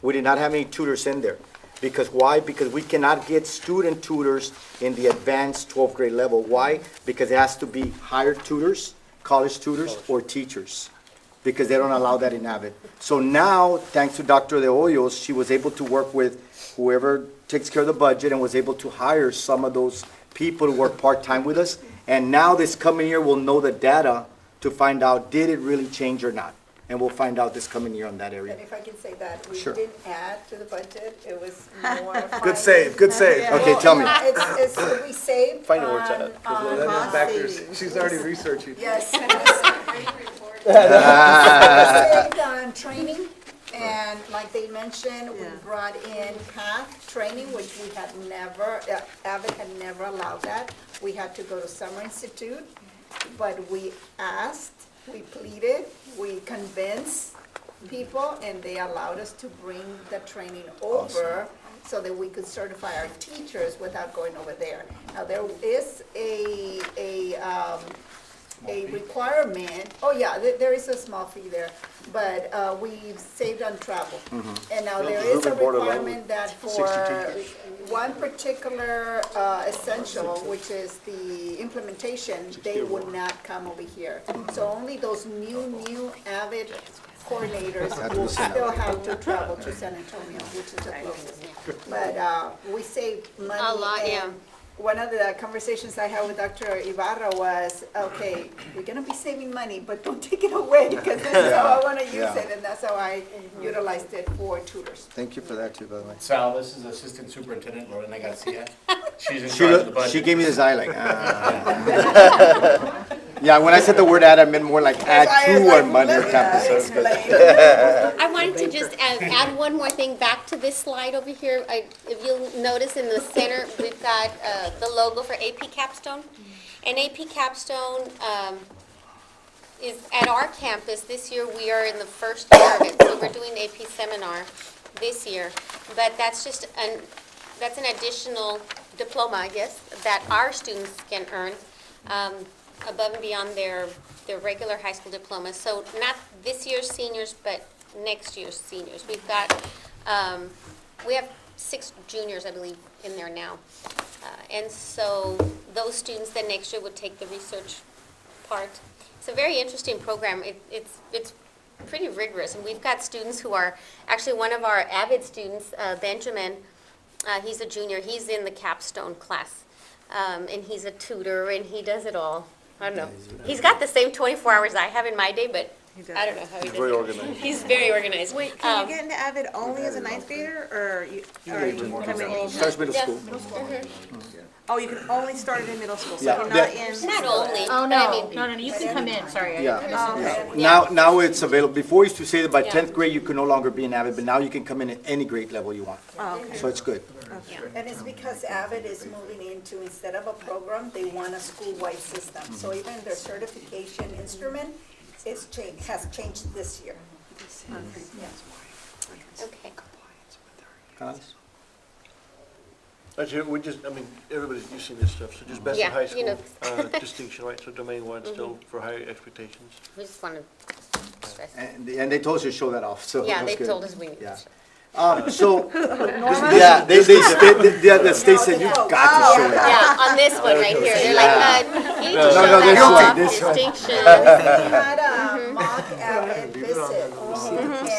We did not have any tutors in there. Because why? Because we cannot get student tutors in the advanced 12th grade level. Why? Because it has to be hired tutors, college tutors, or teachers. Because they don't allow that in AVID. So now, thanks to Dr. De Hoyos, she was able to work with whoever takes care of the budget and was able to hire some of those people to work part-time with us. And now this coming year, we'll know the data to find out, did it really change or not? And we'll find out this coming year on that area. And if I can say that, we Sure. didn't add to the budget, it was more. Good save, good save. Okay, tell me. It's, we saved Find out where it's at. 'cause on, That Cost is backers. savings. She's already researching. yes, we saved on training, and like they mentioned, we Yeah. brought in PATH training, which we had never, AVID had never allowed that. We had to go to Summer Institute, but we asked, we pleaded, we convinced people, and they allowed us to bring the training over so that we could certify our teachers without going over there. Now, there is a requirement, oh yeah, there is a small fee there, but we've saved on travel. And now there is a requirement that for one particular essential, which is the implementation, they would not come over here. So only those new AVID coordinators will still have to travel to San Antonio, which is the closest. But we saved money. A lot, yeah. and one of the conversations I had with Dr. Ibarra was, okay, we're gonna be saving money, but don't take it away, because this is how I wanna use Yeah. it, and that's how I utilized it for tutors. Thank you for that too, by the way. Sal, this is Assistant Superintendent Lorena Garcia. She's in charge of the budget. She gave me this eye like, Yeah, when I said the word add, I meant more like add to our money campus. So it's good. I wanted to just add one more thing back to this slide over here. If you'll notice in the center, we've got the logo for AP Capstone. And AP Capstone is at our campus. This year, we are in the first year of it, so we're doing AP Seminar this year. But that's just that's an additional diploma, I guess, that our students can earn above and beyond their regular high school diploma. So not this year's seniors, but next year's seniors. We've got, we have 6 juniors, I believe, in there now. And so those students then next year would take the research part. It's a very interesting program. It's pretty rigorous. And we've got students who are, actually one of our AVID students, Benjamin, he's a junior, he's in the capstone class. And he's a tutor and he does it all. I don't know. He's got the same 24 hours I have in my day, but I don't know how he does it. Very organized. He's very organized. Wait, can you get into AVID only as a ninth grader, or you come in? Starts middle school. Oh, you can only start it in middle school, so Yeah. you're not in. Not only. Oh, but I no, mean, no, you can come in, sorry. Yeah. Yeah. Now it's available. Before we used to say that by Yeah. 10th grade, you could no longer be an AVID, but now you can come in at any grade level you want. Oh, okay. So it's good. And it's because AVID is moving into, instead of a program, they want a school-wide system. So even their certification instrument has changed this year. Okay. Connors? Actually, everybody's using this stuff, so just best in Yeah, high you school know. distinction, right? So domain one still for higher expectations. We just want to stress. And they told us to show that off, so Yeah, that's they good. told us we need Yeah. to. So, yeah, the state said, you got to show that. Yeah, on this one right here, they're like, you need to No, show no, this that one, off, this one. distinction. We had a mock AVID visit.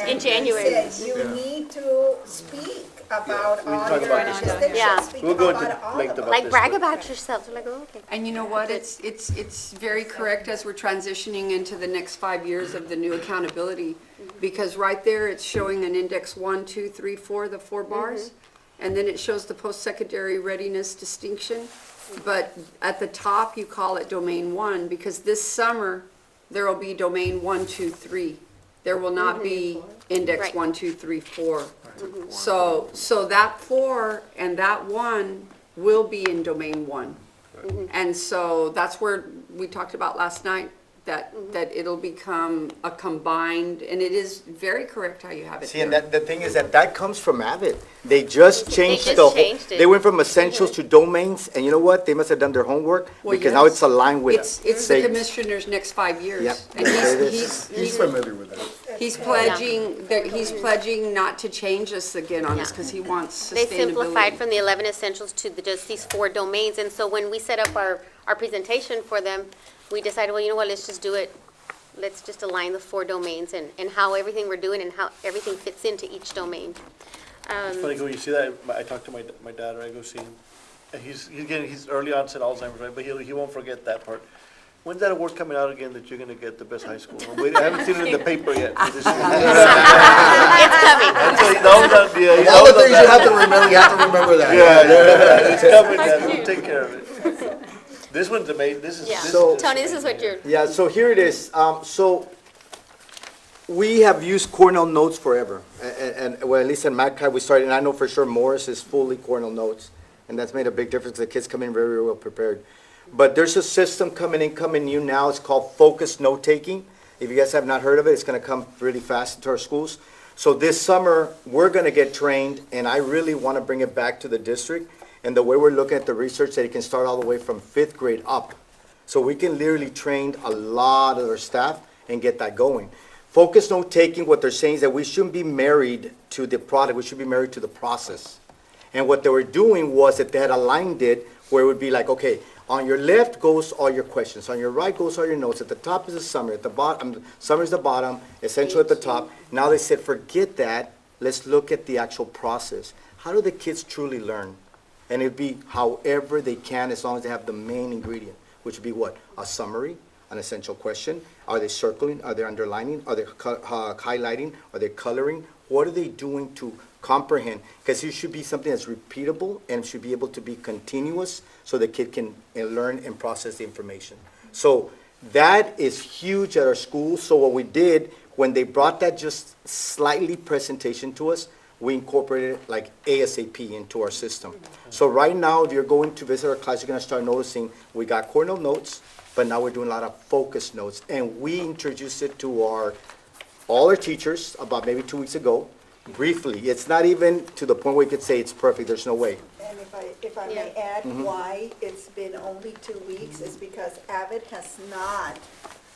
and In January. they said, you need to speak about all talk your about this. jurisdictions, Yeah. speak We'll go into about all length of them. about Like this, brag but- about yourself, they're like, oh, okay. And you know what, it's very correct as we're transitioning into the next 5 years of the new accountability. Because right there, it's showing an index 1, 2, 3, 4, the 4 bars. And then it shows the post-secondary readiness distinction. But at the top, you call it domain 1, because this summer, there will be domain 1, 2, 3. There will not be index Right. 1, 2, 3, 4. So that 4 and that 1 will be in domain 1. And so that's where we talked about last night, that it'll become a combined, and it is very correct how you have it See, and there. the thing is that comes from AVID. They just changed just the whole, changed it. they went from essentials to domains, and you know what? They must have done their homework, Well, because now yes. it's aligned with It's the states. commissioner's next 5 years. Yep. And It is. he's familiar with that. he's pledging not to change us again on this, Yeah. because he wants They sustainability. simplified from the 11 essentials to just these 4 domains, and so when we set up our presentation for them, we decided, well, you know what, let's just do it, let's just align the 4 domains and how everything we're doing and how everything fits into each domain. Funny, when you see that, I talked to my dad, or I go see him, and he's early onset Alzheimer's, right, but he won't forget that part. When's that award coming out again that you're gonna get the best high school? I'm waiting, I haven't seen it in the paper yet. It's coming. All the things you have to remember, you have to remember that. Yeah, it's coming, Dad, we'll take care of it. This one's amazing, this is. Yeah, this is So- just Tony, this is what you're, Yeah, so here it is. So we have used Cornell Notes forever. And well, at least in McAllen, we started, and I know for sure Morris is fully Cornell Notes. And that's made a big difference. The kids come in very, very well prepared. But there's a system coming new now. It's called focused note taking. If you guys have not heard of it, it's going to come really fast into our schools. So this summer, we're going to get trained, and I really want to bring it back to the district. And the way we're looking at the research, that it can start all the way from 5th grade up. So we can literally train a lot of our staff and get that going. Focus note taking, what they're saying is that we shouldn't be married to the product, we should be married to the process. And what they were doing was that they had aligned it where it would be like, okay, on your left goes all your questions, on your right goes all your notes, at the top is a summary, at the bottom, summary is the bottom, essential at the top. Now they said, forget that, let's look at the actual process. How do the kids truly learn? And it'd be however they can, as long as they have the main ingredient, which would be what? A summary, an essential question. Are they circling? Are they underlining? Are they highlighting? Are they coloring? What are they doing to comprehend? Because it should be something that's repeatable and should be able to be continuous so the kid can learn and process the information. So that is huge at our school. So what we did, when they brought that just slightly presentation to us, we incorporated it like ASAP into our system. So right now, if you're going to visit our class, you're gonna start noticing we got Cornell Notes, but now we're doing a lot of focus notes. And we introduced it to all our teachers about maybe 2 weeks ago, briefly. It's not even to the point where you could say it's perfect, there's no way. And if I may add, why it's been only 2 weeks is because AVID has not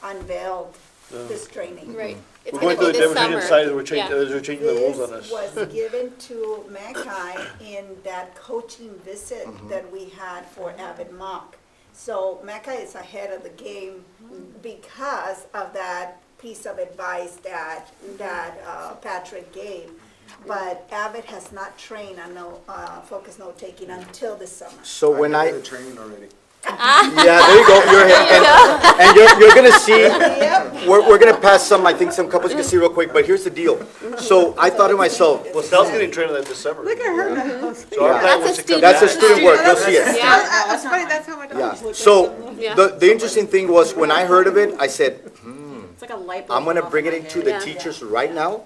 unveiled this training. right. It's We're gonna going to be the this demonstration summer. side, Yeah. they're changing the rules on us. This was given to McAllen in that coaching visit that we had for AVID Mock. So McAllen is ahead of the game because of that piece of advice that Patrick gave. But AVID has not trained on focus note taking until this summer. So when I, did the training already. yeah, there you go, and you're gonna see, we're gonna pass some, I think some couples you can see real quick, but here's the deal. So I thought to myself, Well, Sal's getting trained on that this summer. Look at her. So our Yeah. plan was That's to a come student. that's a back. student work, you'll see it. Yeah, That's funny, that's how my Yeah, dog so Yeah. the interesting thing was when I heard of it, I said, It's like a light bulb. I'm gonna went off bring it in my into head. the Yeah. teachers right now.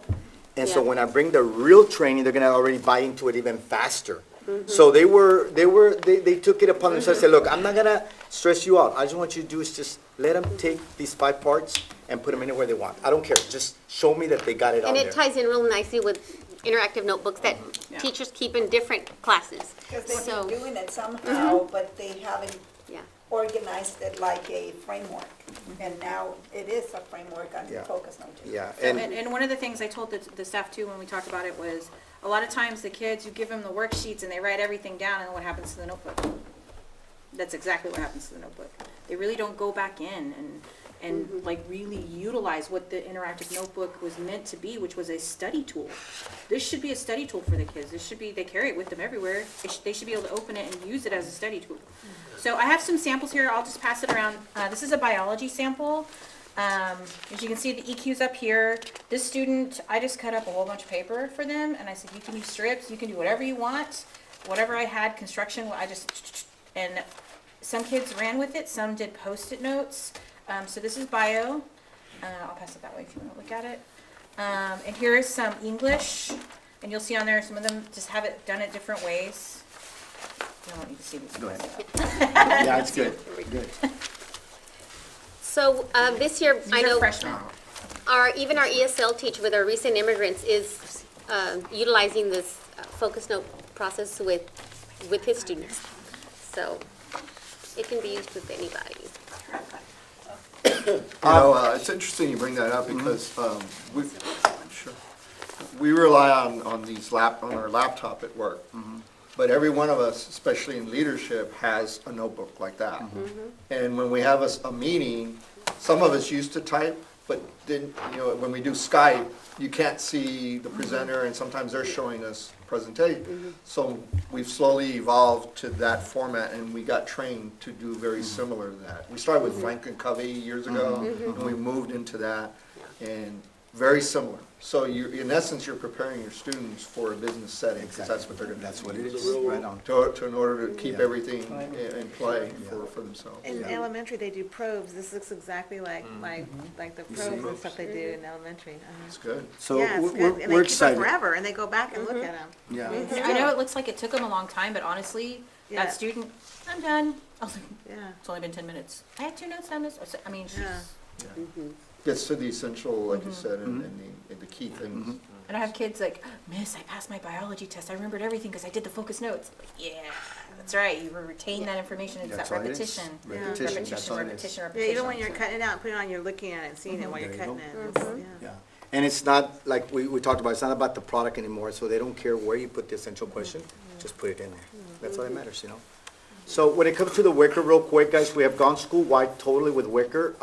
And so Yeah. when I bring the real training, they're gonna already buy into it even faster. So they took it upon themselves, said, look, I'm not gonna stress you out. I just want you to do is just let them take these 5 parts and put them anywhere they want. I don't care, just show me that they got it on and there. it ties in real nicely with interactive notebooks that teachers keep in different classes. Because they've So, been doing it somehow, but they haven't yeah. organized it like a framework. And now it is a framework on Yeah. focus notes. Yeah, And one of the things I told the staff too when we talked about it was, a lot of times the kids, you give them the worksheets and they write everything down, and then what happens to the notebook? That's exactly what happens to the notebook. They really don't go back in and like really utilize what the interactive notebook was meant to be, which was a study tool. This should be a study tool for the kids. This should be, they carry it with them everywhere. They should be able to open it and use it as a study tool. So I have some samples here. I'll just pass it around. This is a biology sample. As you can see, the EQ's up here. This student, I just cut up a whole bunch of paper for them, and I said, you can use strips, you can do whatever you want. Whatever I had, construction, I just, and some kids ran with it, some did Post-it notes. So this is bio. I'll pass it that way if you want to look at it. And here is some English, and you'll see on there, some of them just have it done it different ways. You don't need to see these. Go ahead. Yeah, it's good, good. So this year, I These are know freshmen. even our ESL teacher with our recent immigrants is utilizing this focus note process with his students. So it can be used with anybody. It's interesting you bring that up because we rely on these on our laptop at work. But every one of us, especially in leadership, has a notebook like that. And when we have a meeting, some of us used to type, but didn't, when we do Skype, you can't see the presenter, and sometimes they're showing us presentation. So we've slowly evolved to that format, and we got trained to do very similar to that. We started with Frank and Covey years ago, and we moved into that, and very similar. So in essence, you're preparing your students for a business setting, because that's what they're going to do. That's what it is, right on. In order to keep everything in play for themselves. In elementary, they do probes. This looks exactly like the probes and stuff they do in elementary. It's good. So Yeah, it's good. we're And they keep them excited. forever, and they go back and look at them. Yeah. I know it looks like it took them a long time, but honestly, Yeah. that student, I'm done. I was like, Yeah. it's only been 10 minutes. I had 2 notes on this. I mean, she's, Yeah. Gets to the essential, like you said, and the key things. and I have kids like, Miss, I passed my biology test. I remembered everything because I did the focus notes. Like, yeah, that's right. You retain that information. It's That's that all it is. repetition. Repetition, that's all it is. Repetition. Yeah, even when you're cutting it out, putting it on, you're looking at it, and seeing it while you're There you cutting go. it. It's- Yeah, and it's not, like we talked about, it's not about the product anymore, so they don't care where you put the essential question, just put it in there. That's all that matters, So when it comes to the Wicker, real quick, guys, we have gone school-wide totally with Wicker.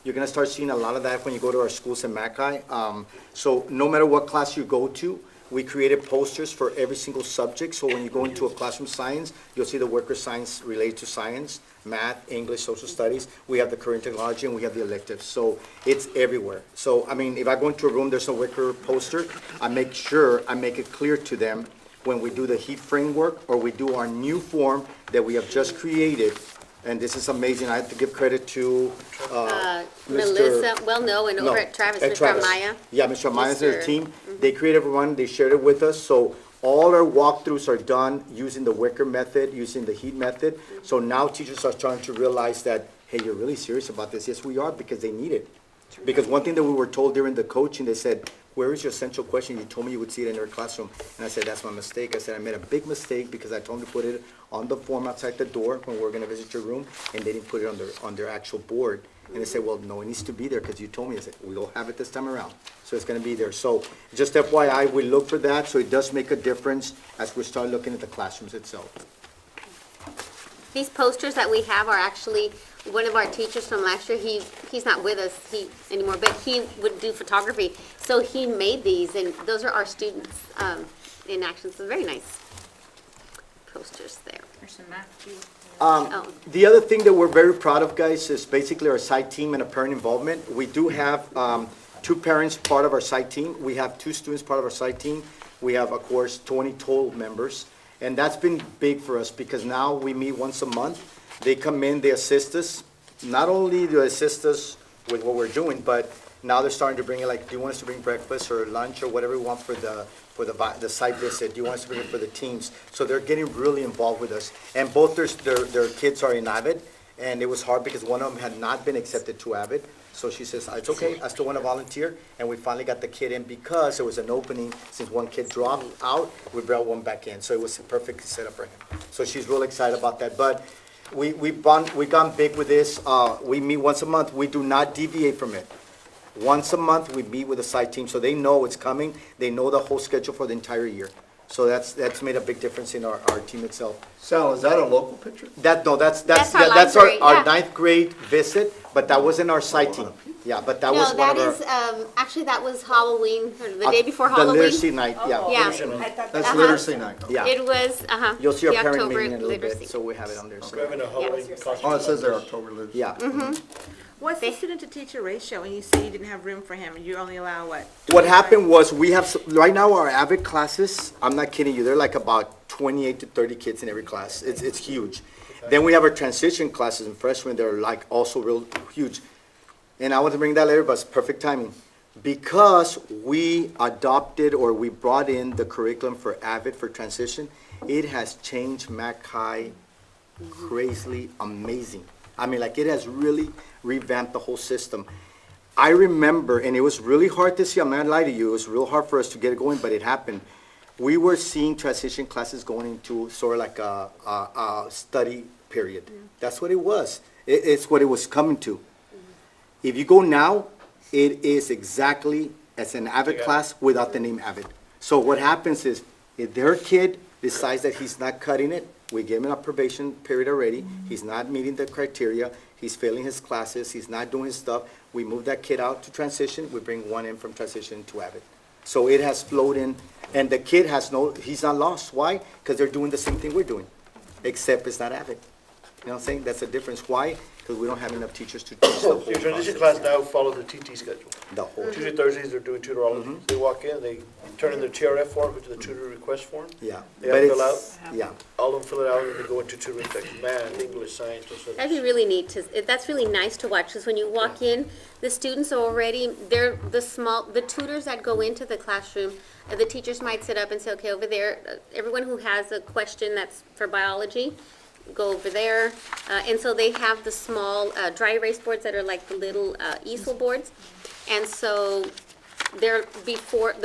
You're gonna start seeing a lot of that when you go to our schools in McAllen. So no matter what class you go to, we created posters for every single subject. So when you go into a classroom science, you'll see the Wicker science related to science, math, English, social studies. We have the current technology and we have the electives. So it's everywhere. So, I mean, if I go into a room, there's a Wicker poster, I make sure I make it clear to them when we do the heat framework or we do our new form that we have just created. And this is amazing. I have to give credit to Mr. Melissa, and No, over at Travis, at Mr. Travis. Amaya. Yeah, Mr. Amaya and their Mr. team, they created one, they shared it with us, so all our walkthroughs are done using the Wicker method, using the heat method. So now teachers are starting to realize that, hey, you're really serious about this. Yes, we are, because they need it. Because one thing that we were told during the coaching, they said, where is your essential question? You told me you would see it in your classroom. And I said, that's my mistake. I said, I made a big mistake because I told them to put it on the form outside the door when we were gonna visit your room, and they didn't put it on their actual board. And they said, well, no, it needs to be there because you told me. I said, we'll have it this time around. So it's gonna be there. So just FYI, we look for that, so it does make a difference as we start looking at the classrooms itself. These posters that we have are actually one of our teachers from last year. He's not with us anymore, but he would do photography. So he made these, and those are our students in action. So very nice posters there. There's some math too. Oh, The other thing that we're very proud of, guys, is basically our site team and a parent involvement. We do have 2 parents part of our site team. We have 2 students part of our site team. We have, of course, 20 total members. And that's been big for us because now we meet once a month. They come in, they assist us. Not only do they assist us with what we're doing, but now they're starting to bring in, like, do you want us to bring breakfast or lunch or whatever we want for the site visit? Do you want us to bring it for the teams? So they're getting really involved with us. And both their kids are in AVID, and it was hard because one of them had not been accepted to AVID. So she says, it's okay, I still want to volunteer. And we finally got the kid in because there was an opening. Since one kid dropped out, we brought one back in. So it was a perfect setup for him. So she's really excited about that. But we've gone big with this. We meet once a month. We do not deviate from it. Once a month, we meet with the site team, so they know it's coming. They know the whole schedule for the entire year. So that's made a big difference in our team itself. Sal, is that a local picture? That's our library, our yeah. ninth grade visit, but that wasn't our site team. Yeah, but that was No, one that of our. is, actually, that was Halloween, or the day before The Halloween. literacy night, yeah. Yeah, That's literacy night. Yeah. it was, You'll see our the parent October meeting in a little literacy. bit, so we have it on there. so- We're having a Halloween costume. Oh, it says there October literacy. Yeah. What's the student-to-teacher ratio when you say you didn't have room for him and you only allow what? What happened was, we have, right now, our AVID classes, I'm not kidding you, they're like about 28 to 30 kids in every class. It's huge. Then we have our transition classes and freshmen, they're like also real huge. And I want to bring that later, but it's perfect timing. Because we adopted or we brought in the curriculum for AVID for transition, it has changed Mac High crazily amazing. I mean, like, it has really revamped the whole system. I remember, and it was really hard to see, I'm not gonna lie to you, it was real hard for us to get it going, but it happened. We were seeing transition classes going into sort of like a study period. That's what it was. It's what it was coming to. If you go now, it is exactly as an AVID class without the name AVID. So what happens is, if their kid decides that he's not cutting it, we give him a probation period already, he's not meeting the criteria, he's failing his classes, he's not doing his stuff, we move that kid out to transition, we bring one in from transition to AVID. So it has flowed in, and the kid he's not lost. Why? Because they're doing the same thing we're doing, except it's not AVID. You know what I'm saying? That's the difference. Why? Because we don't have enough teachers to teach the whole Your transition process. class now follows the TT schedule. The whole, Tuesday, Thursdays, they're doing tutorology. They walk in, they turn in their TRF form, which is the tutor request form. yeah. They have But to fill it's- out. Yeah. All of them fill it out, and they go into tutoring section, math, English, science, social That'd be studies. really neat that's really nice to watch, because when you walk in, the students are already, they're the tutors that go into the classroom, the teachers might sit up and say, okay, over there, everyone who has a question that's for biology, go over there. And so they have the small dry erase boards that are like the little easel boards. And so they'll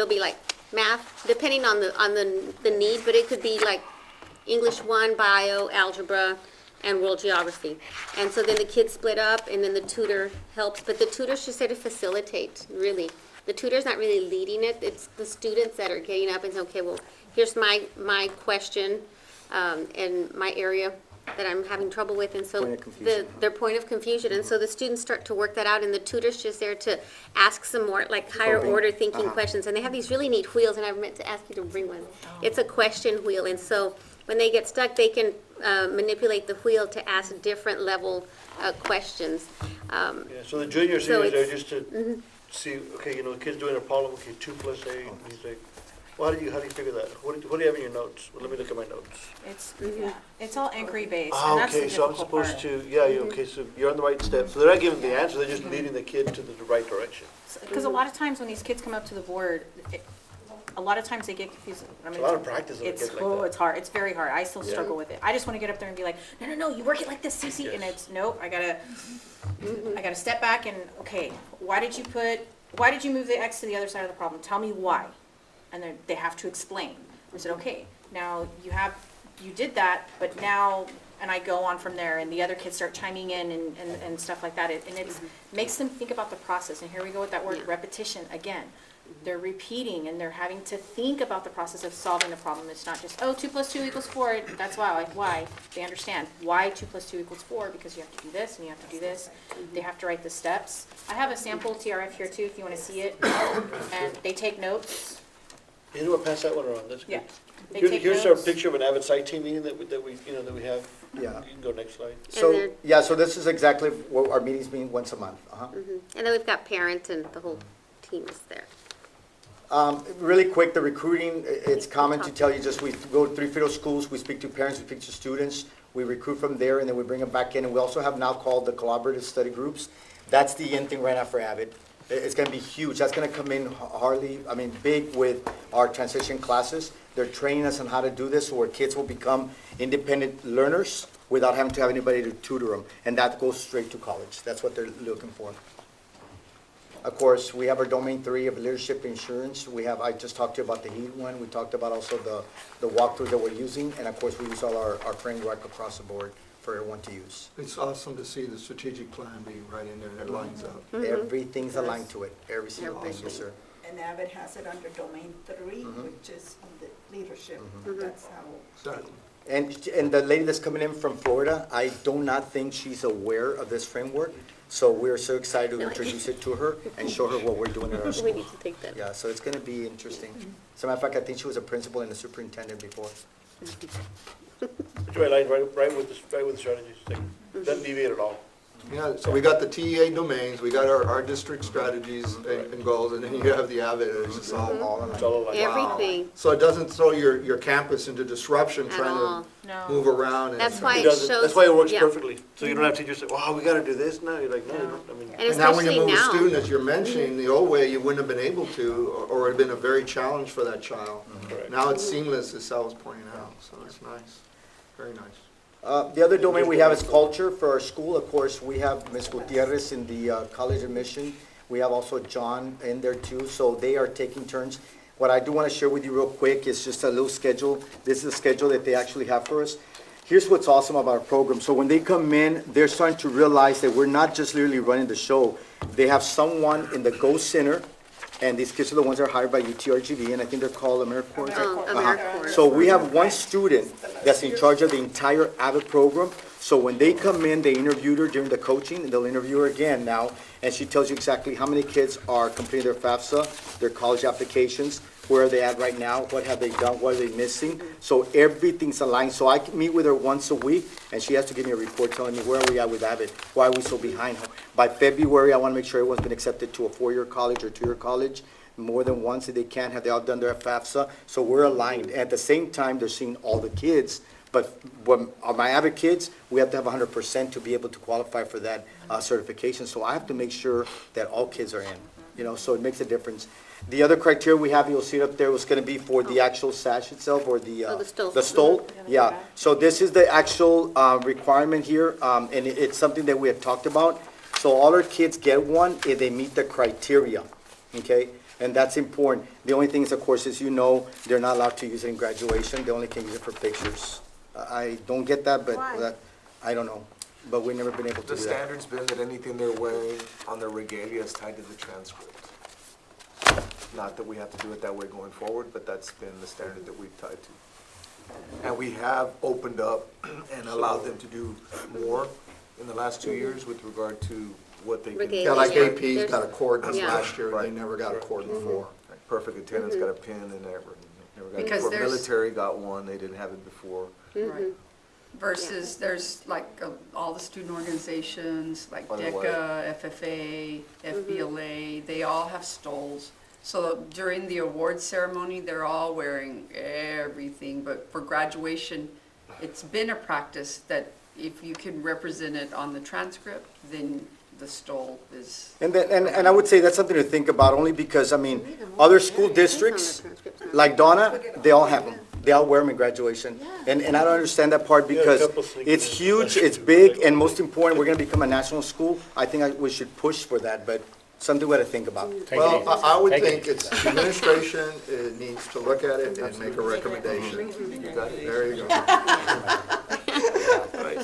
be like math, depending on the need, but it could be like English 1, bio, algebra, and world geography. And so then the kids split up, and then the tutor helps, but the tutor's just there to facilitate, really. The tutor's not really leading it, it's the students that are getting up and saying, okay, well, here's my question, and my area that I'm having trouble with, and so Point of confusion. their point of confusion, and so the students start to work that out, and the tutor's just there to ask some more, like, higher Probing. order thinking questions, and they have these really neat wheels, and I meant to ask you to bring one. It's a question wheel, and so when they get stuck, they can manipulate the wheel to ask different level questions. Yeah, so the junior So seniors there it's- just to see, okay, the kid's doing a problem, okay, 2 plus 8, and he's like, well, how do you figure that? What do you have in your notes? Well, let me look at my notes. It's all inquiry based, and Ah, that's the okay, so I'm difficult supposed part. to, okay, so you're on the right step. So they're not giving the answer, they're just leading the kid to the right direction. Because a lot of times when these kids come up to the board, a lot of times they get confused. I mean, a lot of practice on a It's, kid like oh, that. it's hard, it's very hard, I still Yeah. struggle with it. I just want to get up there and be like, no, you work it like this, Cece, and Yes. it's, nope, I gotta step back and, okay, why did you move the X to the other side of the problem? Tell me why. And then they have to explain. I said, okay, now you did that, but now, and I go on from there, and the other kids start chiming in and stuff like that. And it makes them think about the process, and here we go with that word, Yeah. repetition, again. They're repeating, and they're having to think about the process of solving the problem. It's not just, 2 plus 2 equals 4, that's why, like, why? They understand why 2 plus 2 equals 4, because you have to do this, and you have to do this. They have to write the steps. I have a sample TRF here too, if you want to see it, and they take notes. You know what, pass that one around, that's Yeah. good. They Here's, take here's our notes. picture of an AVID site team meeting that we have. Yeah. You can go next slide. So, then- yeah, so this is exactly what our meetings mean once a month. And then we've got parents, and the whole team is there. Really quick, the recruiting, it's common to tell you just, we go to 3 field schools, we speak to parents, we speak to students, we recruit from there, and then we bring them back in, and we also have now called the collaborative study groups. That's the end thing right now for AVID. It's gonna be huge, that's gonna come in big with our transition classes. They're training us on how to do this, so our kids will become independent learners without having to have anybody to tutor them, and that goes straight to college. That's what they're looking for. Of course, we have our domain 3 of leadership insurance. I just talked to you about the HEAT one. We talked about also the walkthrough that we're using. And of course, we use all our framework across the board for everyone to use. It's awesome to see the strategic plan being right in there, and it lines up. Everything's aligned to it, every single thing, yes, sir. And AVID has it under domain 3, which is the leadership. That's how. Exactly. And the lady that's coming in from Florida, I do not think she's aware of this framework, so we're so excited to introduce it to her and show her what we're doing at our We school. need to take that. Yeah, so it's gonna be interesting. As a matter of fact, I think she was a principal and a superintendent before. It's right with the strategies, like, doesn't deviate at all. Yeah, so we got the TEA domains, we got our district strategies and goals, and then you have the AVID, it's just all It's all aligned. Everything. So it doesn't throw your campus into disruption trying all. to No. move around. And That's why It it doesn't. shows. That's why it works yeah. perfectly. So you don't have teachers say, wow, we gotta do this now. You're like, no, you don't. I mean, And And now when you especially move a now. student, as you're mentioning, the old way, you wouldn't have been able to, or it'd been a very challenge for that child. Correct. Now it's seamless, as Sal was pointing out, so it's nice, very nice. The other domain we have is culture for our school. Of course, we have Ms. Gutierrez in the college admission. We have also John in there too, so they are taking turns. What I do want to share with you real quick is just a little schedule. This is a schedule that they actually have for us. Here's what's awesome about our program. So when they come in, they're starting to realize that we're not just literally running the show. They have someone in the Go Center, and these kids are the ones that are hired by UTRGV, and I think they're called AmeriCorps. AmeriCorps. So we have one student that's in charge of the entire AVID program. So when they come in, they interviewed her during the coaching, and they'll interview her again now, and she tells you exactly how many kids are completing their FAFSA, their college applications, where are they at right now, what have they done, what are they missing. So everything's aligned. So I can meet with her once a week, and she has to give me a report telling me where are we at with AVID, why are we so behind. By February, I want to make sure everyone's been accepted to a 4-year college or 2-year college, more than once if they can, have they all done their FAFSA. So we're aligned. At the same time, they're seeing all the kids, but when my AVID kids, we have to have 100% to be able to qualify for that certification. So I have to make sure that all kids are in, so it makes a difference. The other criteria we have, you'll see it up there, was gonna be for the actual sash itself, or the, Oh, the stole. the stole. Yeah, so this is the actual, requirement here, and it's something that we had talked about. So all our kids get one if they meet the criteria, okay? And that's important. The only thing is, of course, as you know, they're not allowed to use it in graduation, they only can use it for pictures. I don't get that, but Why? that, I don't know, but we've never been able to The do that. standard's been that anything they're wearing on their regalia is tied to the transcript. Not that we have to do it that way going forward, but that's been the standard that we've tied to. And we have opened up and allowed them to do more in the last 2 years with regard to what they can. Regalia. Yeah, like Yeah. AP's got a cord this Yeah. last year, they Right. never got a cord before. Like Perfect attendance got a pin and never got it Because before. there's- Military got one, they didn't have it before. Right. Versus there's like all the student organizations, like By the way. DECA, FFA, FBLA, they all have stoles. So during the award ceremony, they're all wearing everything, but for graduation, it's been a practice that if you can represent it on the transcript, then the stole is. And then, and I would say that's something to think about, only because, I mean, other school districts, like Donna, they all have them. They all wear them in graduation. And I don't understand that part Yeah, a because couple sneakers. it's huge, it's big, and most important, we're gonna become a national school. I think we should push for that, but something we gotta think about. Well, I would Take it think it's, the administration needs to look at it and make a recommendation. There you go.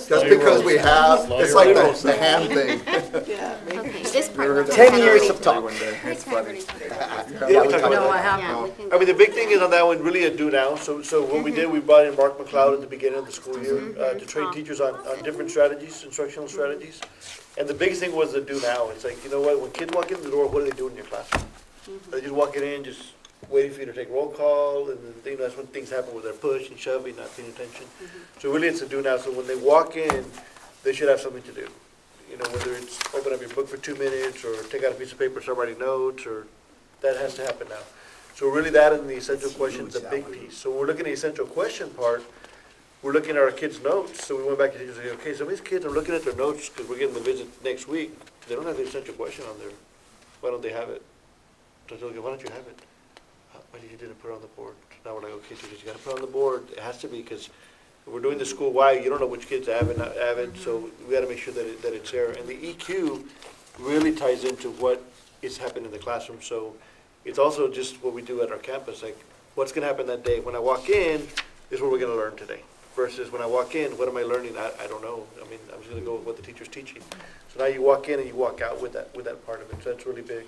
Just because we have, it's like the hand thing. Okay, this part. 10 years of talk. It's funny. No, I have Yeah, not. we can I mean, the go. big thing is on that one, really a do now. So what we did, we brought in Mark McLeod at the beginning of the school year to train teachers on different strategies, instructional strategies. And the biggest thing was the do now. It's like, you know what, when kids walk in the door, what are they doing in your classroom? Are they just walking in, just waiting for you to take roll call, and then, that's when things happen where they're pushing, shoving, not paying attention. So really, it's a do now. So when they walk in, they should have something to do. You know, whether it's open up your book for 2 minutes, or take out a piece of paper, start writing notes, or that has to happen now. So really, that and the essential question is a big piece. So when we're looking at the essential question part, we're looking at our kids' notes. So we went back to teachers and said, okay, some of these kids are looking at their notes because we're getting the visit next week. They don't have the essential question on there. Why don't they have it? So I said, okay, why don't you have it? Why did you didn't put it on the board? Now we're like, okay, so you got to put it on the board. It has to be because we're doing the school-wide. You don't know which kids have it, not have it. So we got to make sure that it's there. And the EQ really ties into what is happening in the classroom. So it's also just what we do at our campus. Like, what's going to happen that day? When I walk in, this is what we're going to learn today. versus when I walk in, what am I learning? I don't know. I mean, I'm just gonna go with what the teacher's teaching. So now you walk in and you walk out with that part of it, so that's really big.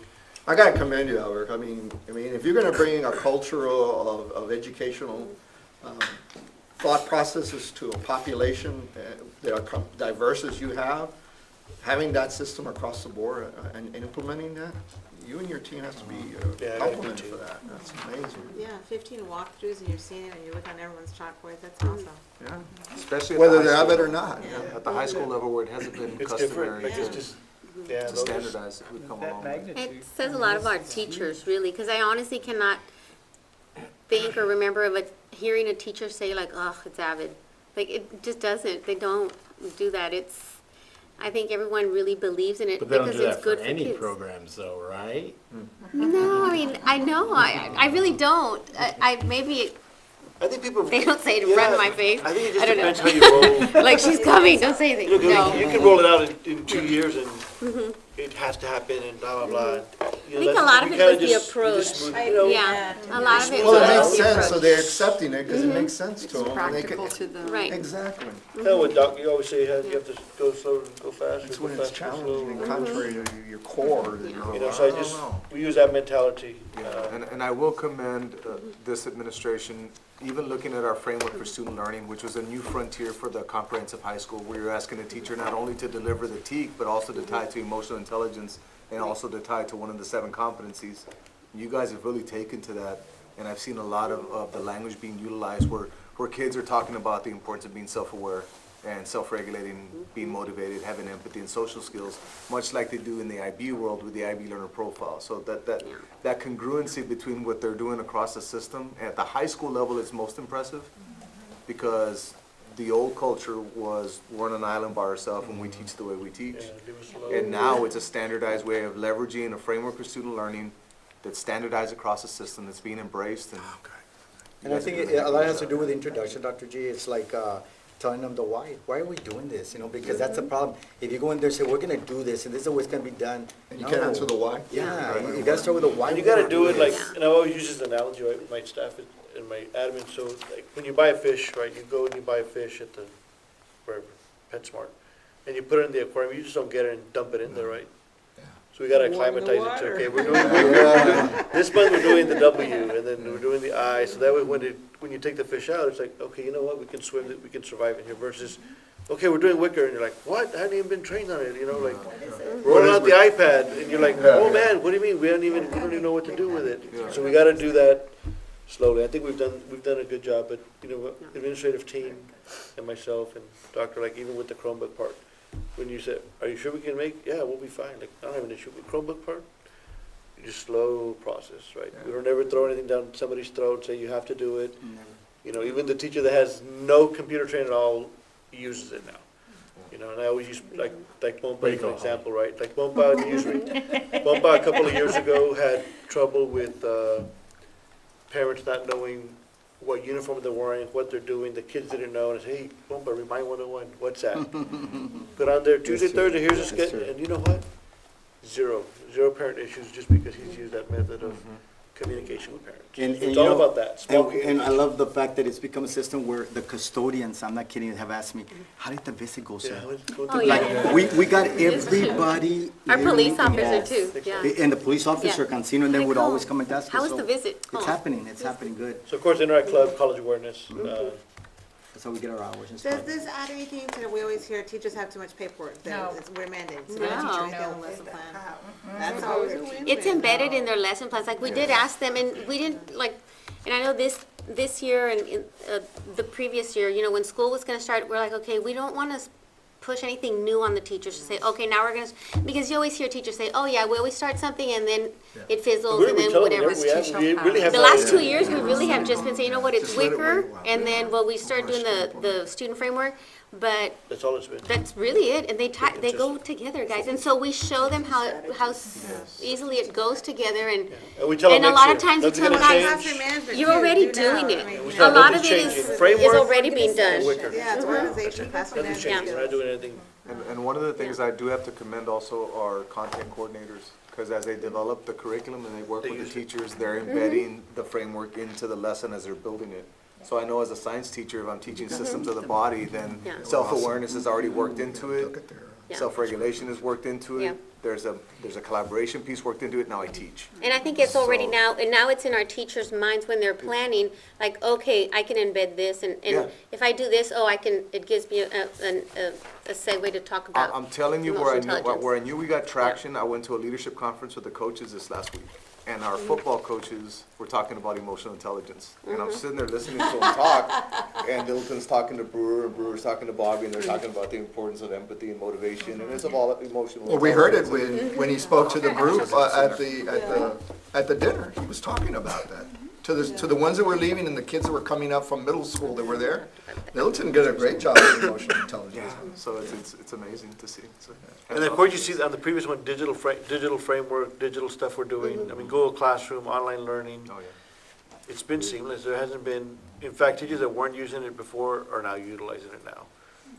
I gotta commend you, Albert. I mean, if you're gonna bring a culture of educational thought processes to a population that are diverse as you have, having that system across the board and implementing that, you and your team has to be Yeah, I gotta do complimented too. for that. That's amazing. Yeah, 15 walkthroughs and you're seeing it and you look on everyone's chalkboard, that's awesome. Yeah. Especially at the Whether high they have school it or level. not. At the high school level where it hasn't been It's different, customary like it's to just, yeah. to those- standardize, we've come a long way. It says a lot of our teachers, really, because I honestly cannot think or remember of hearing a teacher say like, oh, it's AVID. Like, it just doesn't, they don't do that. I think everyone really believes in it But they don't because do it's that for good for any kids. programs though, right? No, I mean, I know, I really don't. Maybe I think people. they don't say it in front of my face. I think it I just don't depends know. how you roll. Like, she's coming, don't say anything. You know, 'cause you No. can roll it out in 2 years and it has to happen and blah, blah, blah. You know, I think a that's- lot of we it kinda was the just- we approach. just smooth- you know, Yeah, a lot of it Well, it was makes the sense, so approach. they're accepting it because it makes sense to them. Practical to the. Right. Exactly. Hell, what Doc, you always say, you have to go slow and go fast. It's or go when it's fast and go challenging and slow. contrary to your core that You know, so we use that mentality. And I will commend this administration, even looking at our framework for student learning, which was a new frontier for the comprehensive high school, where you're asking a teacher not only to deliver the TEK, but also to tie to emotional intelligence and also to tie to one of the 7 competencies. You guys have really taken to that, and I've seen a lot of the language being utilized where kids are talking about the importance of being self-aware and self-regulating, being motivated, having empathy and social skills, much like they do in the IB world with the IB learner profile. So that congruency between what they're doing across the system, at the high school level is most impressive, because the old culture was, we're on an island by ourselves and we teach the way we teach. Yeah, leave us alone. And now it's a standardized way of leveraging a framework for student learning that's standardized across the system, that's being embraced, And I think a lot has to do with introduction, Dr. G. It's like telling them the why. Why are we doing this? Because that's the problem. If you go in there and say, we're gonna do this, and this is the way it's gonna be done. And you can't no. answer the why? Yeah, you gotta start with the why. And you we're gotta do it like, this. and I always use this analogy, right, with my staff and my admin, so like, when you buy a fish, right, you go and you buy a fish at the, wherever, PetSmart, and you put it in the aquarium, you just don't get it and dump it in there, right? So we gotta acclimatize it to, okay, we're doing, this month we're doing the W, and then we're doing the I, so that way when you take the fish out, it's like, okay, you know what, we can swim it, we can survive in here, versus, okay, we're doing wicker, and you're like, what, I haven't even been trained on it, you know, like, rolling out the iPad, and you're like, oh man, what do you mean, we don't even know what to do with it. So we gotta do that slowly. I think we've done a good job, but, you know, administrative team and myself and Doctor, like, even with the Chromebook part, when you said, are you sure we can make, yeah, we'll be fine, like, I don't have an issue with Chromebook part. Just slow process, right? We don't ever throw anything down somebody's throat, say you have to do it. You know, even the teacher that has no computer training at all uses it now. You know, and I always use, like Bompa as an example, right? Like Bompa a couple of years ago had trouble with parents not knowing what uniform they're wearing, what they're doing. The kids didn't know, and I said, hey, Bompa, Remind 101, what's that? Put on there, Tuesday, Thursday, here's a schedule, and you know what? Zero parent issues just because he's used that method of communication with parents. And It's you all know, about that. Small And I communication. love the fact that it's become a system where the custodians, I'm not kidding, have asked me, how did the visit go, Yeah, sir? let's go Oh, to yeah. that. Like, we got everybody. Our police literally officer involved. too, yeah. And the police officer, Yeah. Cancino, and then They would call. always come and ask us. How was so the visit? It's Oh. happening good. So of course, Interact Club, college awareness, That's how we get our hours and Does stuff. this add anything to, we always hear teachers have too much paperwork, that No. we're mandated, so No. the teacher get on the lesson plan. That's always a win-win. It's embedded in their lesson plans, like, we did ask them, and we didn't, like, and I know this year and the previous year, you know, when school was gonna start, we're like, okay, we don't wanna push anything new on the teachers to say, okay, now we're gonna, because you always hear teachers say, oh yeah, we always start something and then it fizzles We're and then telling them, whatever. we really have The not- last 2 years, we really have just been saying, you know what, it's wicker, and then, well, we start doing the student framework, but That's all it's been. that's really it, and they go together, guys, and so we show them how easily it goes together, and And we tell them a next lot year, of times we nothing's tell them, gonna guys, change. Classroom management you're too, already do now. doing I it. mean, We you tell A know, lot nothing's of it changing. is Framework already being done. and wicker. Yeah, it's organization, classroom Nothing's management. changing, we're not doing anything. And one of the things I do have to commend also are content coordinators, because as they develop the curriculum and they work They with the use it. teachers, they're embedding the framework into the lesson as they're building it. So I know as a science teacher, if I'm teaching systems of the body, then Yeah. self-awareness is already worked into it. Look at their, Yeah. Self-regulation is worked into Yeah. it. There's a collaboration piece worked into it, now I teach. And I think it's already So- now, and now it's in our teachers' minds when they're planning, like, okay, I can embed this, Yeah. and if I do this, oh, I can, it gives me a segue to talk about. I'm telling you, emotional intelligence. where I knew we got traction, I went to a leadership conference with the coaches this last week. And our Mm-hmm. football coaches were talking about emotional intelligence. And I'm sitting there listening to them talk, and Littleton's talking to Brewer, and Brewer's talking to Bobby, and they're talking about the importance of empathy and motivation, and it's about emotional well, we heard it intelligence. when he spoke to the group at the dinner. He was talking about that. To the ones that were leaving and the kids that were coming up from middle school that were there. Littleton did a great job with emotional intelligence. Yeah, so it's amazing to see. So, And then, of course, you see on the previous one, digital framework, digital stuff we're doing. I mean, Google Classroom, online learning. Oh, yeah. It's been seamless. There hasn't been, in fact, teachers that weren't using it before are now utilizing it now.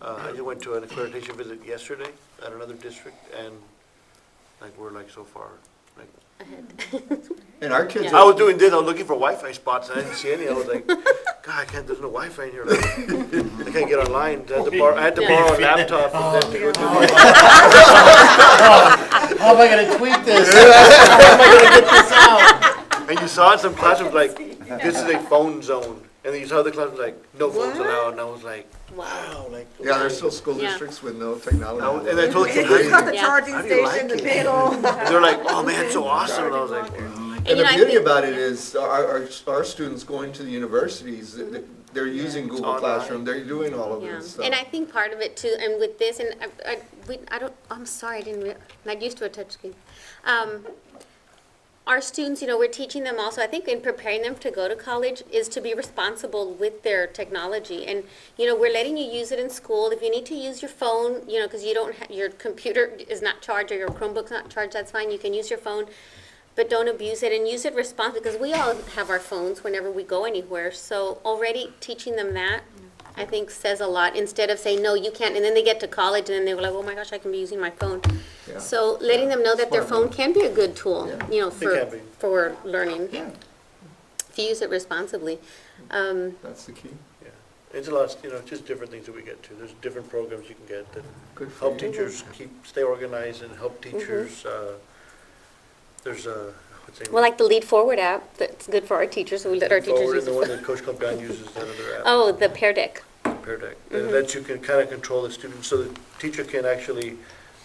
I just went to an accreditation visit yesterday at another district, and like, we're like so far, like, And our kids, I was doing this, I was looking for Wi-Fi spots, and I didn't see any. I was like, God, I can't, there's no Wi-Fi in here. Like, I can't get online. I had to borrow a laptop and then to go do my. How am I gonna tweet this? How am I gonna get this out? And you saw in some classrooms, like, this is a phone zone. And then you saw other classrooms, like, no phones allowed. And I was like, wow, like. yeah, there's still school Yeah. districts with no technology. And I told the kids, It's got the Yeah. charging How do you station, like the it? panel. and they're like, oh man, it's so awesome. And I was like, And you the know, I beauty think- about it is our students going to the universities, they're using Google online. Classroom, they're doing all of Yeah, this stuff. and I think part of it too, and with this, and I'm sorry, I'm not used to a touchscreen. Our students, you know, we're teaching them also, I think in preparing them to go to college, is to be responsible with their technology. And, you know, we're letting you use it in school. If you need to use your phone, you know, because you don't, your computer is not charged or your Chromebook's not charged, that's fine, you can use your phone. But don't abuse it and use it responsibly, because we all have our phones whenever we go anywhere. So already teaching them that, I think says a lot, instead of saying, no, you can't, and then they get to college and then they're like, oh my gosh, I can be using my phone. Yeah. So letting them know that their phone can be a good tool, you know, can be. for learning. If you use it responsibly. That's the key. yeah. It's a lot, you know, just different things that we get to. There's different programs you can get that Good for help you. teachers stay organized and help teachers, there's a, what's the name? Well, like the Lead Forward app, that's good for our teachers, so we let our teachers Forward, use and the one it. that Coach Campeon uses, that other app. Oh, the Pear Deck. Pear Deck. And that you can kind of control the students, so the teacher can actually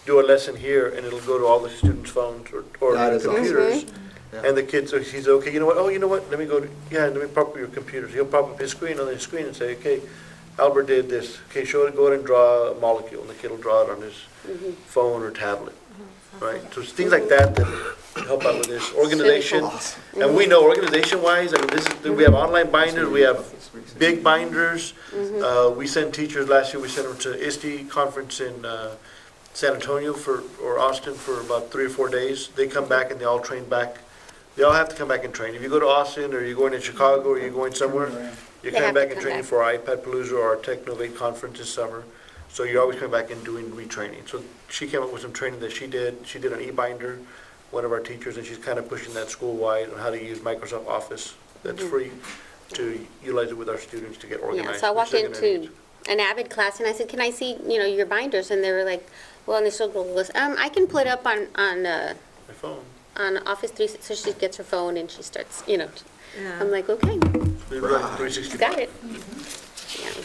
do a lesson here, and it'll go to all the students' phones or That is awesome. computers. Yeah. And the kids, he's okay, you know what, oh, you know what, let me go, let me prop up your computers. He'll prop up his screen on his screen and say, okay, Albert did this. Okay, go ahead and draw a molecule, and the kid will draw it on his phone or tablet, right? So it's things like that that help out with this. Organization. And we know organization-wise, I mean, we have online binders, we have big binders. We sent teachers, last year we sent them to ISD conference in San Antonio or Austin for about 3 or 4 days. They come back and they all train back. They all have to come back and train. If you go to Austin, or you're going to Chicago, or you're going somewhere, you're They coming have to back and come training back. for our iPad Palooza or our Technovate conference this summer. So you're always coming back and doing retraining. So she came up with some training that she did. She did an e-binder, one of our teachers, and she's kind of pushing that school-wide on how to use Microsoft Office that's free to utilize it with our students to get organized. Yeah, so I walked which they're gonna into need. an AVID class and I said, can I see, you know, your binders? And they were like, well, and this little girl goes, I can put it up on My phone. Office 3, so she gets her phone and she starts, you know. Yeah. I'm like, okay, They run 360. got it. Yeah.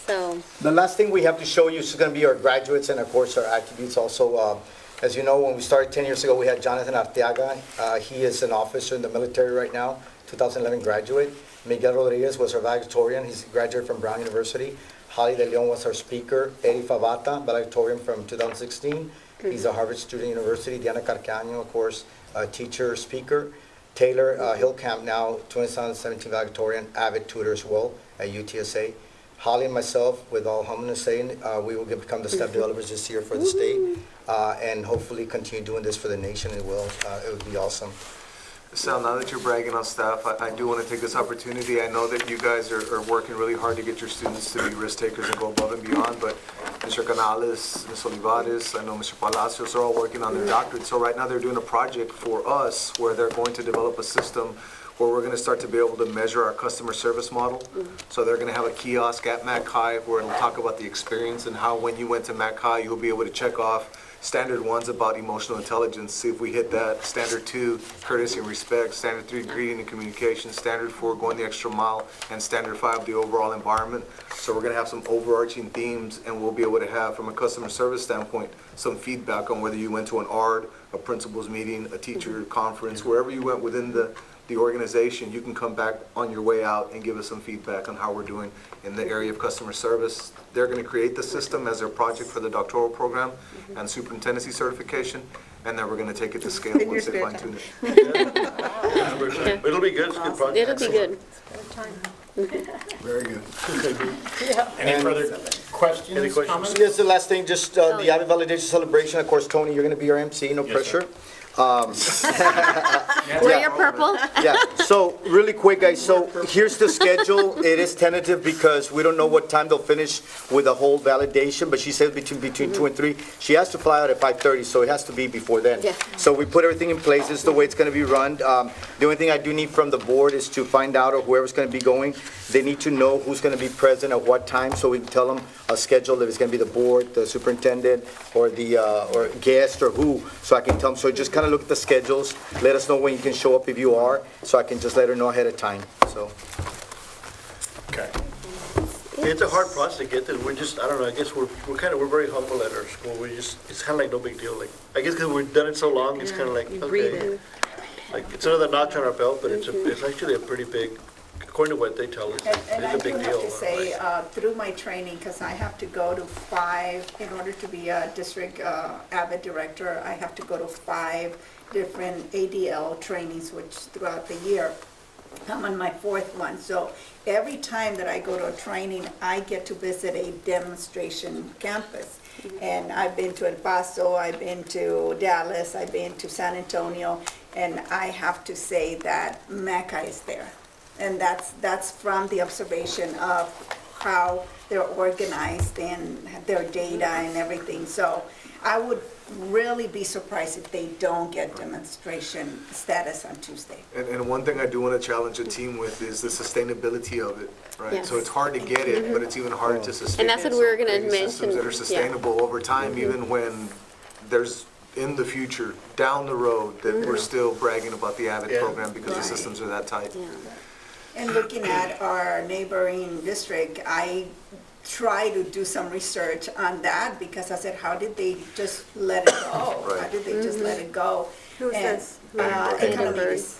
So, The last thing we have to show you is going to be our graduates and, of course, our attributes also. As you know, when we started 10 years ago, we had Jonathan Arteaga. He is an officer in the military right now, 2011 graduate. Miguel Rodriguez was our valedictorian. He's a graduate from Brown University. Holly De Leon was our speaker. Eddie Favata, valedictorian from 2016. He's a Harvard Student University. Diana Carcaño, of course, a teacher, speaker. Taylor Hillcamp, now 2017 valedictorian, avid tutor as well at UTSA. Holly and myself, with all humbleness saying, we will become the step developers this year for the state, and hopefully continue doing this for the nation. It would be awesome. Sal, now that you're bragging on staff, I do want to take this opportunity. I know that you guys are working really hard to get your students to be risk takers and go above and beyond, but Mr. Canales, Ms. Olivares, I know Mr. Palacios are all working on their doctorate. So right now they're doing a project for us where they're going to develop a system where we're gonna start to be able to measure our customer service model. So they're gonna have a kiosk at Mac High where it'll talk about the experience and how when you went to Mac High, you'll be able to check off standard 1's about emotional intelligence, see if we hit that. Standard 2, courtesy and respect. Standard 3, greeting and communication. Standard 4, going the extra mile. And standard 5, the overall environment. So we're gonna have some overarching themes, and we'll be able to have, from a customer service standpoint, some feedback on whether you went to an ARD, a principals meeting, a teacher conference, wherever you went within the organization, you can come back on your way out and give us some feedback on how we're doing in the area of customer service. They're going to create the system as their project for the doctoral program and superintendency certification, and then we're going to take it to scale In your once they spare fine tune it. It'll be good, it's a good project. It'll be good. Very good. Any further questions, Any questions? comments? Here's the last thing, just the AVID validation celebration. Of course, Tony, you're going to be our MC, no Yes, sir. pressure. Wear your purple. Yeah, so really quick, guys, so here's the schedule. It is tentative because we don't know what time they'll finish with the whole validation, but she said between 2 and 3. She has to fly out at 5:30, so it has to be before then. Yeah. So we put everything in place. This is the way it's gonna be run. The only thing I do need from the board is to find out, or whoever's gonna be going, they need to know who's gonna be present at what time, so we can tell them a schedule, if it's gonna be the board, the superintendent, or the, or guest, or who, so I can tell them. So just kinda look at the schedules, let us know when you can show up if you are, so I can just let her know ahead of time, so. Okay. It's a hard process to get this, we're just, I don't know, I guess we're very humble at our school, it's kind of like no big deal, like, I guess because we've done it so long, it's kind of like, okay. Like, it's another notch on our belt, but it's actually a pretty big, according to what they tell us, And I it's a do big have deal. to say, through my training, because I have to go to 5, in order to be a district AVID director, I have to go to 5 different ADL trainings, which throughout the year. I'm on my 4th one, so every time that I go to a training, I get to visit a demonstration campus. And I've been to El Paso, I've been to Dallas, I've been to San Antonio, and I have to say that Mecca is there. And that's from the observation of how they're organized and their data and everything. So I would really be surprised if they don't get demonstration status on Tuesday. And one thing I do want to challenge the team with is the sustainability of it, right? So Yes. it's hard to get it, but it's even harder to sustain And that's it. what we were So gonna creating systems mention, that are yeah. sustainable over time, even when there's, in the future, down the road, that we're still bragging about the AVID Yeah. program because the Right. systems are that tight. And looking at our neighboring district, I try to do some research on that because I said, how did they just let it go? How Right. did they just let it go? Who's And, this? Economides.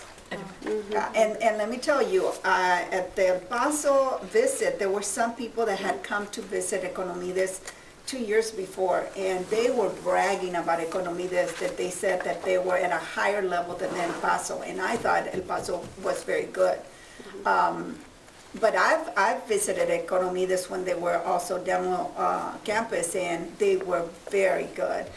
And let me tell you, at the El Paso visit, there were some people that had come to visit Economides 2 years before, and they were bragging about Economides, that they said that they were at a higher level than El Paso, and I thought El Paso was very good. But I've visited Economides when they were also demo campus, and they were very good.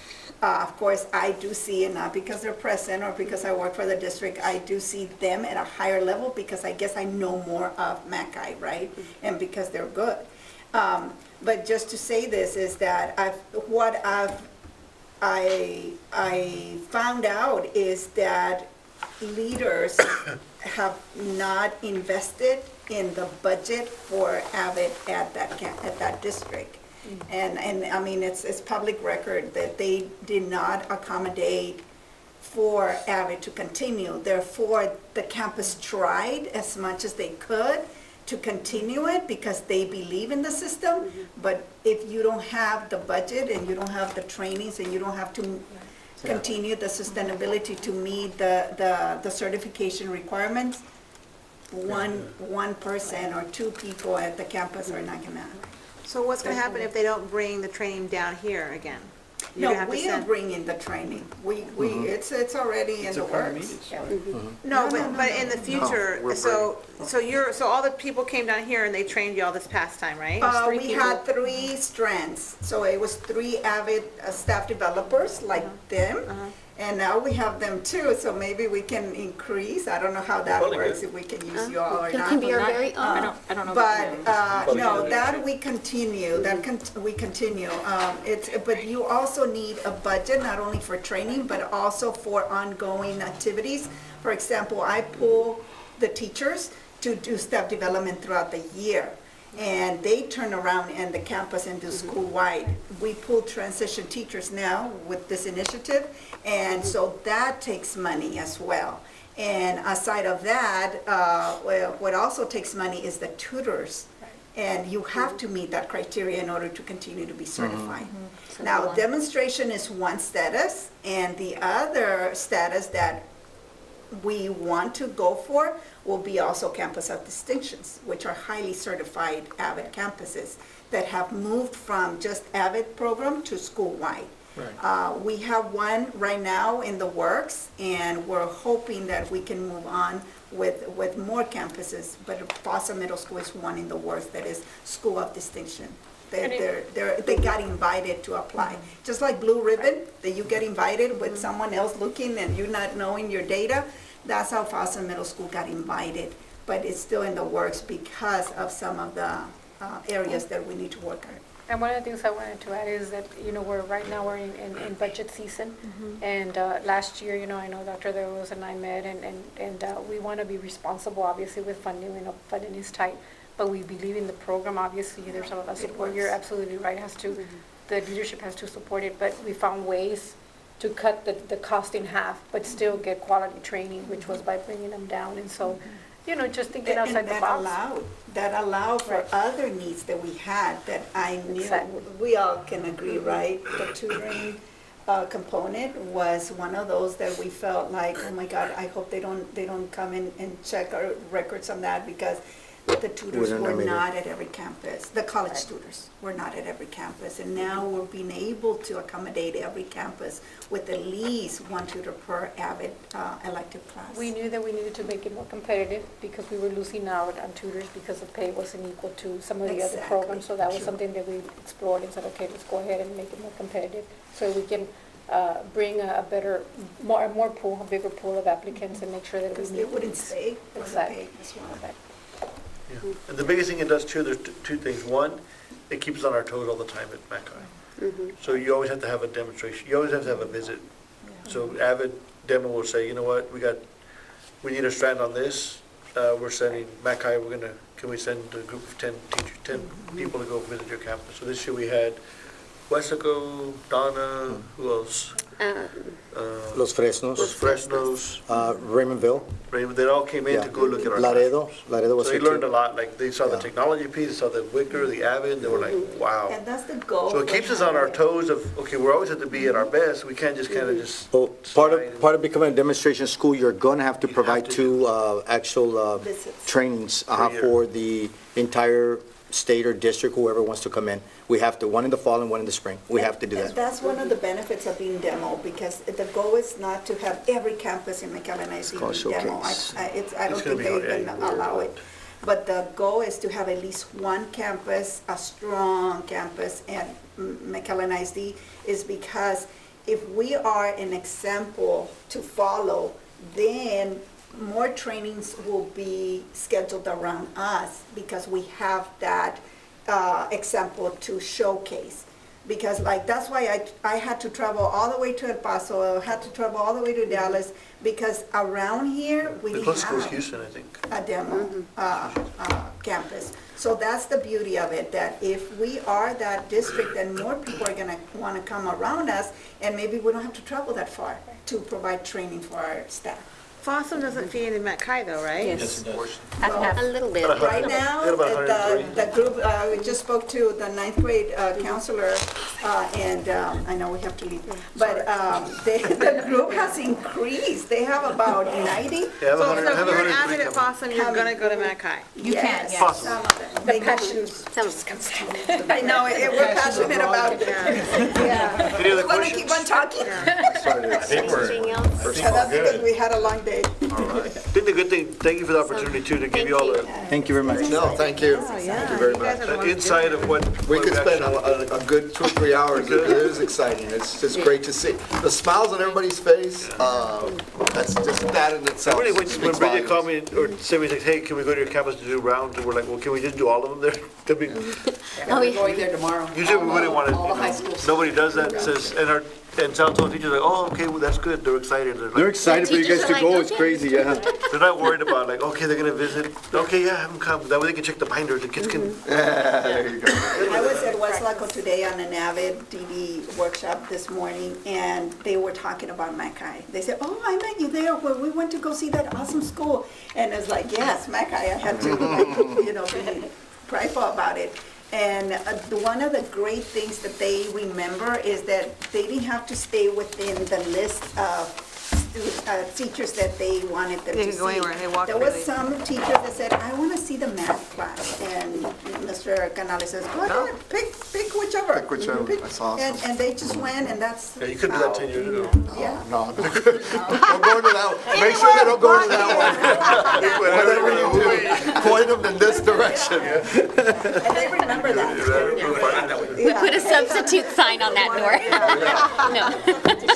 Of course, I do see, and not because they're present or because I work for the district, I do see them at a higher level because I guess I know more of Mackay, right? And because they're good. But just to say this is that I found out is that leaders have not invested in the budget for AVID at that district. And I mean, it's public record that they did not accommodate for AVID to continue. Therefore, the campus tried as much as they could to continue it because they believe in the system. But if you don't have the budget and you don't have the trainings and you don't have to continue the sustainability to meet the certification requirements, one person or 2 people at the campus are not gonna. So what's gonna happen if they don't bring the training down here again? You're No, gonna have to we are send- bringing the training. It's already in the works. No, but in the future, we're so all the people came down here and they trained you all this past time, right? We had 3 strands, so it was 3 AVID staff developers like them, and now we have them too, so maybe we can increase, I don't know how that Probably works, good. if we can use you all or You not. can be our very own. I don't know. But, no, good. that we continue, we continue. But you also need a budget, not only for training, but also for ongoing activities. For example, I pull the teachers to do staff development throughout the year. And they turn around in the campus and do school-wide. We pull transition teachers now with this initiative, and so that takes money as well. And aside of that, what also takes money is the tutors. And you have to meet that criteria in order to continue to be certified. Now, demonstration is one status, and the other status that we want to go for will be also campus of distinctions, which are highly certified AVID campuses that have moved from just AVID program to school-wide. We have one right now in the works, and we're hoping that we can move on with more campuses, but Fossa Middle School is one in the works that is school of distinction. They got invited to apply. Just like Blue Ribbon, that you get invited with someone else looking and you not knowing your data, that's how Fossa Middle School got invited. But it's still in the works because of some of the areas that we need to work on. And one of the things I wanted to add is that, right now we're in budget season. And last year, I know Dr. There was and I met, and we want to be responsible, obviously, with funding. We know funding is tight, but we believe in the program. Obviously, there's some of us support. You're absolutely right. The leadership has to support it, but we found ways to cut the cost in half, but still get quality training, which was by bringing them down. And so, just thinking outside the box. That allowed for other needs that we had that I knew, we all can agree, right? The tutoring component was one of those that we felt like, oh my God, I hope they don't come in and check our records on that, because the tutors were not at every campus. The college tutors were not at every campus. And now we're being able to accommodate every campus with at least one tutor per AVID elective class. We knew that we needed to make it more competitive because we were losing out on tutors because the pay wasn't equal to some of the other programs. So that was something that we explored and said, okay, let's go ahead and make it more competitive so we can bring a bigger pool of applicants and make sure that we meet. They wouldn't stay. Exactly. Yeah. And the biggest thing it does too, there's two things. One, it keeps us on our toes all the time at McAllen. So you always have to have a demonstration. You always have to have a visit. So AVID demo will say, you know what, we need a strand on this. We're sending McAllen, can we send a group of 10 teachers, 10 people to go visit your campus? So this year we had Wesco, Donna, who else? Los Fresnos, Raymondville. They all came in to go look at our Laredo was So they here learned too. a lot. Like they saw the technology piece, they saw the Wicker, the AVID. They were like, wow. And that's the goal. So it keeps us on our toes of, okay, we're always have to be at our best. We can't just kind of just. Well, part slide. of becoming a demonstration school, you're gonna have to You provide have to two visits. Visits. Trainings Per year. for the entire state or district, whoever wants to come in. We have to, one in the fall and one in the spring. We have to do And that. that's one of the benefits of being demo, because the goal is not to have every campus in McAllen ISD called be demo. showcase. I don't It's gonna think be they hard, can yeah. allow it. But the goal is to have at least one campus, a strong campus, and McAllen ISD is because if we are an example to follow, then more trainings will be scheduled around us because we have that example to showcase. Because that's why I had to travel all the way to El Paso, I had to travel all the way to Dallas, because around here, we The didn't closest school is have Houston, I think. a demo campus. So that's the beauty of it, that if we are that district, then more people are gonna wanna come around us, and maybe we don't have to travel that far to provide training for our staff. Fossum doesn't feed into Mackay though, right? Yes, Well, a little bit. right now, Got about the group, we just spoke to the ninth grade counselor, and I know we have to leave, but the group has increased. They have about 90. Yeah, So if you're 103 avid at coming. Fossum, you're gonna go to Mackay. You can, yes. Possible. Some of them. The They passion, do. I know, we're passionate about it. Yeah. Any other We want to keep on questions? talking. Anything else? And that's because we had a long day. I think the good thing, thank you for the opportunity too, to give you all Thank you very much. No, thank you. Oh, yeah. Thank you very You guys much. are the an ones insight of what. We what could spend actually- a good 2 or 3 hours. It is exciting. It's just great to see. The smiles on everybody's face, that's just that in itself. Really, when speaks Bridget volumes. called me or sent me, like, hey, can we go to your campus to do rounds? And we're like, well, can we just do all of them there? I mean, We're going there tomorrow. usually we wouldn't want to, All the high schools. nobody does that, says, and And San Antonio teachers are like, oh, okay, well, that's good, they're excited. They're excited for you guys teachers to are go, like, it's okay. crazy, yeah. They're not worried about like, okay, they're gonna visit, okay, yeah, have them come, that way they can check the binder, the kids can. There you go. I was at West Laco today on an AVID DD workshop this morning, and they were talking about Mackay. They said, oh, I met you there when we went to go see that awesome school. And it's like, yes, Mackay, I had to, be prideful about it. And one of the great things that they remember is that they didn't have to stay within the list of teachers that they wanted them They to could go see. anywhere, they walked There was freely. some teachers that said, I want to see the math class. And Mr. Canales says, go ahead, pick whichever. Pick whichever. That's awesome. And they just went, and that's. Yeah, you couldn't do that 10 years ago. Yeah. No, don't go into that one. Make sure they don't go into that one. Whatever you do, point them in this direction. And they remember that. We put a substitute sign on that door. No.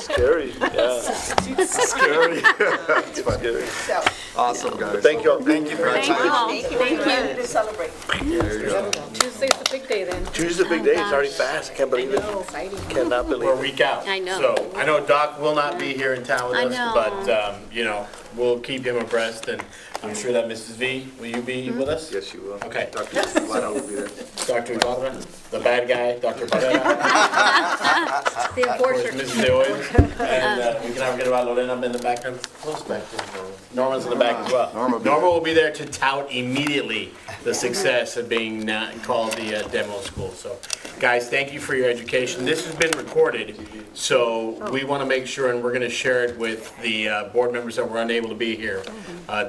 Scary, yeah. Scary. It's fun. Scary. So, Awesome, guys. Thank you all. Thank you for your Thank you time. all. we're ready to celebrate. Tuesday's the big day then. Tuesday's a big day, it's already fast, I can't believe it. Exciting. Cannot believe We're a it. week out. I know. So, I know Doc will not be here in town with I us, know. but, we'll keep him abreast, and I'm sure that Mrs. V, will you be with us? Yes, you will. Okay. Dr. Lano will be there. Dr. Ibarra, the bad guy, Dr. Barrera, The of course, enforcer. Mrs. De Hoyos, and we can not forget about Lorena in the background. Close back there. Norma's in the back as well. Norma will be there to tout immediately the success of being called the demo school. So, guys, thank you for your education. This has been recorded, so we want to make sure, and we're going to share it with the board members that were unable to be here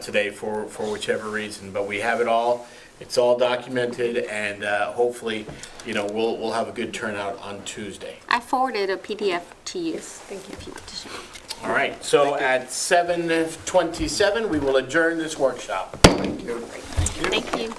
today for whichever reason. But we have it all. It's all documented, and hopefully, we'll have a good turnout on Tuesday. I forwarded a PDF to you. Thank you if you want to share. All right, so at 7:27, we will adjourn this workshop. Thank you. Thank you.